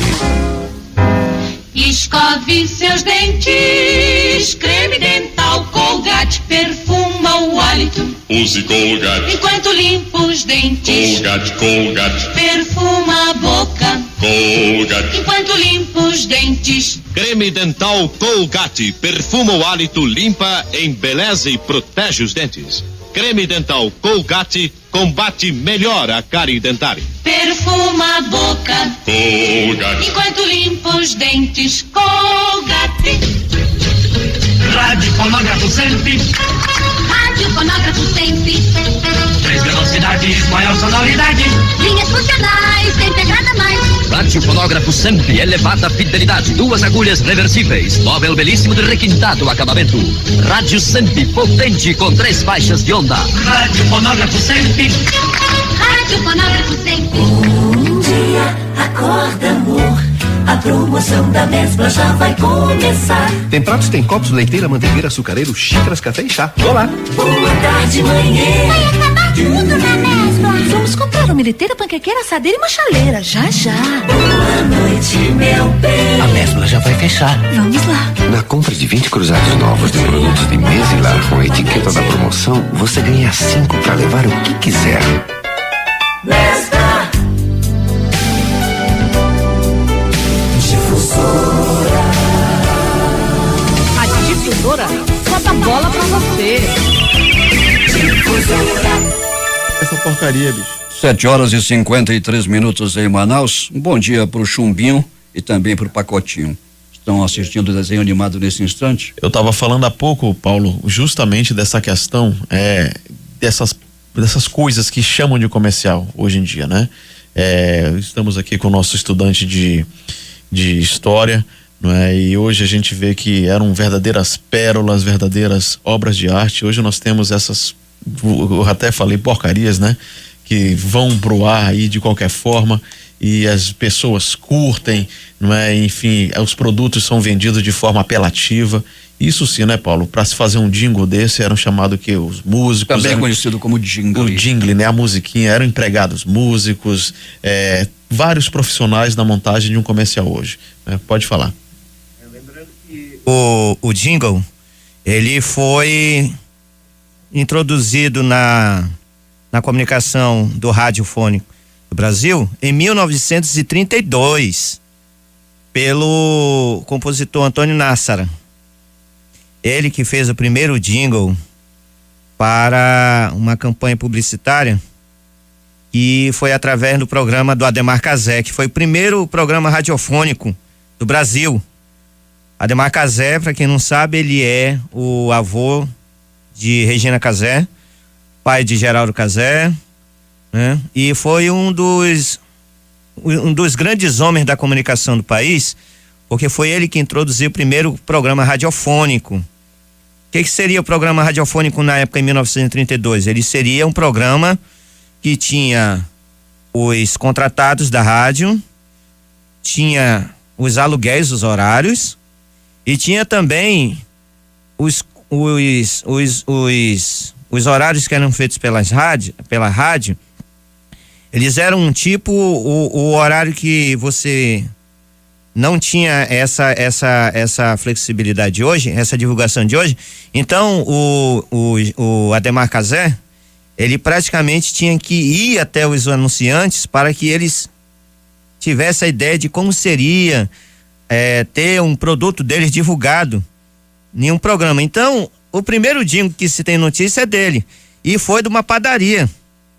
Escove seus dentes, creme dental Colgate perfuma o hálito. Use Colgate. Enquanto limpa os dentes, Colgate. Perfuma a boca. Colgate. Enquanto limpa os dentes. Creme dental Colgate perfuma o hálito, limpa, embeleza e protege os dentes. Creme dental Colgate combate melhor a cárie dentária. Perfuma a boca. Colgate. Enquanto limpa os dentes, Colgate. Rádio fonógrafo sempre. Rádio fonógrafo sempre. 3 velocidades, maior sonoridade. Linhas funcionais, integrada mais. Rádio fonógrafo sempre, elevada fidelidade. 2 agulhas reversíveis. Móvel belíssimo de requintado acabamento. Rádio sempre, potente com 3 faixas de onda. Rádio fonógrafo sempre. Rádio fonógrafo sempre. Um dia, acorda amor. A promoção da Mesbla já vai começar. Tem pratos, tem copos, leiteira, manteigeira, açucareiro, xícaras, café e chá. Olá! Boa tarde, manhã. Vai acabar tudo na Mesbla. Vamos comprar uma leiteira, panquequeira, assadeira e uma chaleira, já já. Boa noite, meu bem. A Mesbla já vai fechar. Vamos lá. Na compra de 20 cruzados novos de produtos de mesa e lar com a etiqueta da promoção, você ganha 5 para levar o que quiser. Mesbla. Difusora. A difusora só dá bola pra você. Difusora. Essa porcaria, bicho. 7h53 em Manaus. Um bom dia pro Chumbinho e também pro Pacotinho. Estão assistindo o desenho animado nesse instante? Eu estava falando há pouco, Paulo, justamente dessa questão, dessas coisas que chamam de comercial hoje em dia, né? Estamos aqui com o nosso estudante de história, não é? E hoje a gente vê que eram verdadeiras pérolas, verdadeiras obras de arte. Hoje nós temos essas, eu até falei porcarias, né? Que vão pro ar aí de qualquer forma e as pessoas curtem, não é? Enfim, os produtos são vendidos de forma apelativa. Isso sim, né, Paulo? Para se fazer um jingle desse, eram chamados que os músicos. Também conhecido como jingle. O jingle, né? A musiquinha, eram empregados músicos, vários profissionais na montagem de um comercial hoje. Né? Pode falar. Lembrando que o jingle, ele foi introduzido na comunicação do radiofônico do Brasil em 1932 pelo compositor Antônio Nassara. Ele que fez o primeiro jingle para uma campanha publicitária e foi através do programa do Ademar Cazé, que foi o primeiro programa radiofônico do Brasil. Ademar Cazé, para quem não sabe, ele é o avô de Regina Cazé, pai de Geraldo Cazé, né? E foi um dos grandes homens da comunicação do país, porque foi ele que introduziu o primeiro programa radiofônico. O que seria o programa radiofônico na época, em 1932? Ele seria um programa que tinha os contratados da rádio, tinha os aluguéis, os horários, e tinha também os horários que eram feitos pela rádio. Eles eram um tipo, o horário que você não tinha essa flexibilidade de hoje, essa divulgação de hoje. Então, o Ademar Cazé, ele praticamente tinha que ir até os anunciantes para que eles tivessem a ideia de como seria ter um produto deles divulgado em um programa. Então, o primeiro jingle que se tem notícia é dele, e foi de uma padaria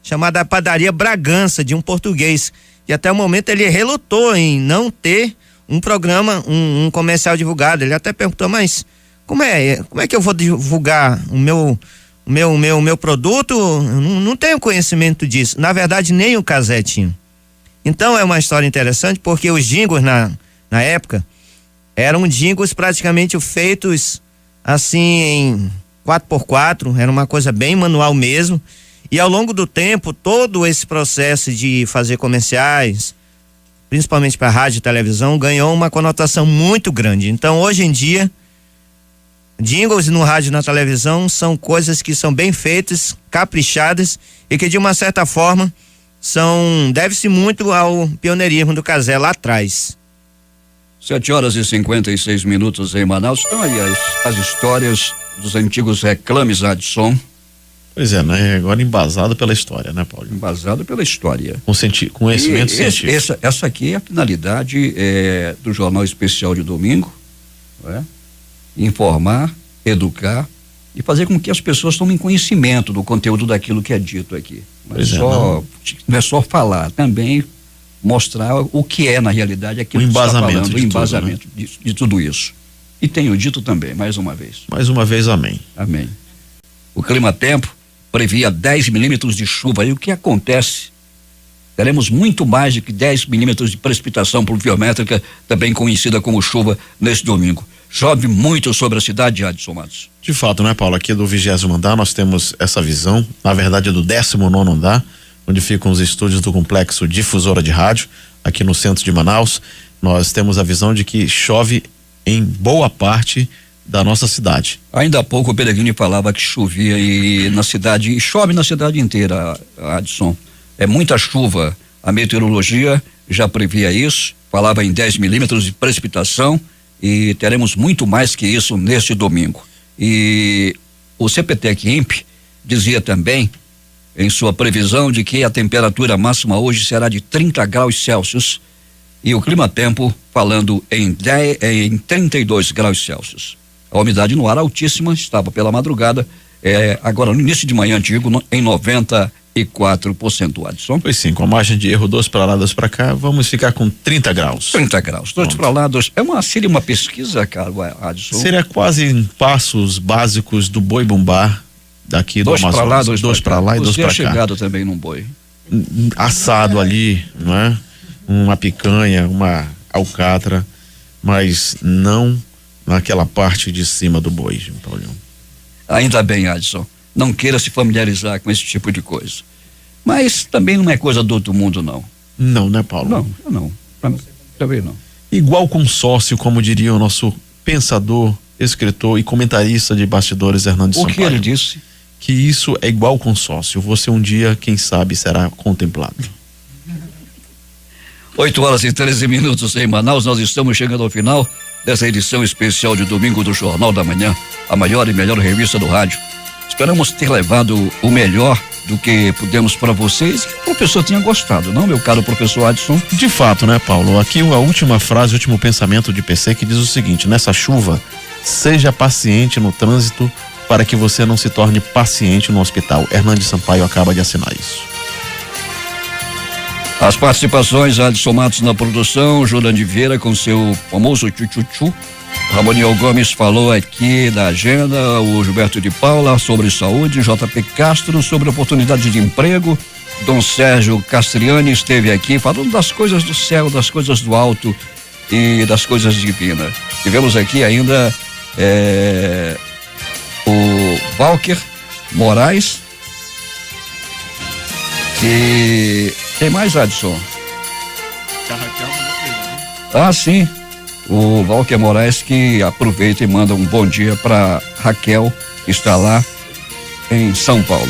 chamada Padaria Bragança, de um português, e até o momento ele relutou em não ter um programa, um comercial divulgado. Ele até perguntou, mas como é que eu vou divulgar o meu produto? Eu não tenho conhecimento disso. Na verdade, nem o Cazé tinha. Então é uma história interessante, porque os jingles na época eram jingles praticamente feitos assim em 4x4, era uma coisa bem manual mesmo. E ao longo do tempo, todo esse processo de fazer comerciais, principalmente para rádio e televisão, ganhou uma conotação muito grande. Então, hoje em dia, jingles no rádio e na televisão são coisas que são bem feitas, caprichadas, e que de uma certa forma deve-se muito ao pioneirismo do Cazé lá atrás. 7h56 em Manaus. Estão aí as histórias dos antigos reclames Adson. Pois é, né? Agora embasado pela história, né, Paulo? Embasado pela história. Com conhecimento científico. Essa aqui é a finalidade do Jornal Especial de domingo, não é? Informar, educar e fazer com que as pessoas tomem conhecimento do conteúdo daquilo que é dito aqui. Não é só falar, também mostrar o que é na realidade aquilo que está falando, o embasamento de tudo isso. E tenho dito também, mais uma vez. Mais uma vez, amém. Amém. O clima-tempo previa 10 milímetros de chuva. E o que acontece? Teremos muito mais do que 10 milímetros de precipitação pluviométrica, também conhecida como chuva, neste domingo. Chove muito sobre a cidade de Adson Matos. De fato, né, Paulo? Aqui do 20º andar nós temos essa visão, na verdade do 19º andar, onde ficam os estúdios do Complexo Difusora de Rádio, aqui no centro de Manaus. Nós temos a visão de que chove em boa parte da nossa cidade. Ainda há pouco o Peregrini falava que chovia na cidade, e chove na cidade inteira, Adson. É muita chuva. A meteorologia já previa isso, falava em 10 milímetros de precipitação e teremos muito mais que isso neste domingo. E o CPTEC-INPE dizia também, em sua previsão, de que a temperatura máxima hoje será de 30 graus Celsius e o clima-tempo falando em 32 graus Celsius. A umidade no ar altíssima, estava pela madrugada, agora no início de manhã, digo, em 94%, Adson. Pois sim, com a margem de erro 2 para lá, 2 para cá, vamos ficar com 30 graus. 30 graus, 2 para lá, 2. Seria uma pesquisa, cara, Adson? Seria quase em passos básicos do boi bumbá daqui do Amazonas. 2 para lá, 2 para lá e 2 para cá. Você é chegado também num boi? Assado ali, não é? Uma picanha, uma alcatra, mas não naquela parte de cima do boi, Paulinho. Ainda bem, Adson. Não queira se familiarizar com esse tipo de coisa. Mas também não é coisa do outro mundo, não. Não, né, Paulo? Não. Também não. Igual consórcio, como diria o nosso pensador, escritor e comentarista de bastidores, Hernando Sampaio. O que ele disse? Que isso é igual consórcio. Você um dia, quem sabe, será contemplado. 8h13 em Manaus. Nós estamos chegando ao final dessa edição especial de domingo do Jornal da Manhã, a maior e melhor revista do rádio. Esperamos ter levado o melhor do que pudemos para vocês, que o professor tenha gostado, não, meu caro professor Adson? De fato, né, Paulo? Aqui a última frase, o último pensamento de PC que diz o seguinte: nessa chuva, seja paciente no trânsito para que você não se torne paciente no hospital. Hernando Sampaio acaba de assinar isso. As participações: Adson Matos na produção, Jurandir Vieira com seu famoso tchu-tchu-tchu. Ramoniel Gomes falou aqui da agenda, o Gilberto de Paula sobre saúde, JP Castro sobre oportunidade de emprego, Dom Sérgio Castriani esteve aqui falando das coisas do céu, das coisas do alto e das coisas divinas. Tivemos aqui ainda o Walker Moraes e tem mais, Adson? Sim. O Walker Moraes, que aproveita e manda um bom dia para Raquel, que está lá em São Paulo.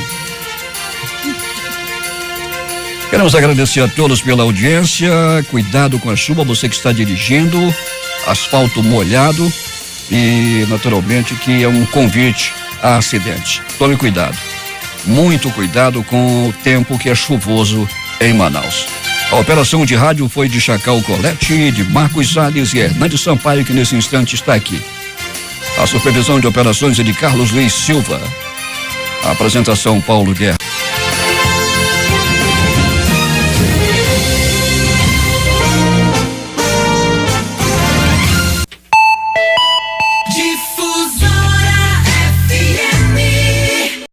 Queremos agradecer a todos pela audiência. Cuidado com a chuva, você que está dirigindo, asfalto molhado e naturalmente que é um convite a acidente. Tome cuidado, muito cuidado com o tempo que é chuvoso em Manaus. A operação de rádio foi de Chacal Colete, de Marcos Salles e Hernando Sampaio, que nesse instante está aqui. A supervisão de operações é de Carlos Luiz Silva. A apresentação Paulo Guerra.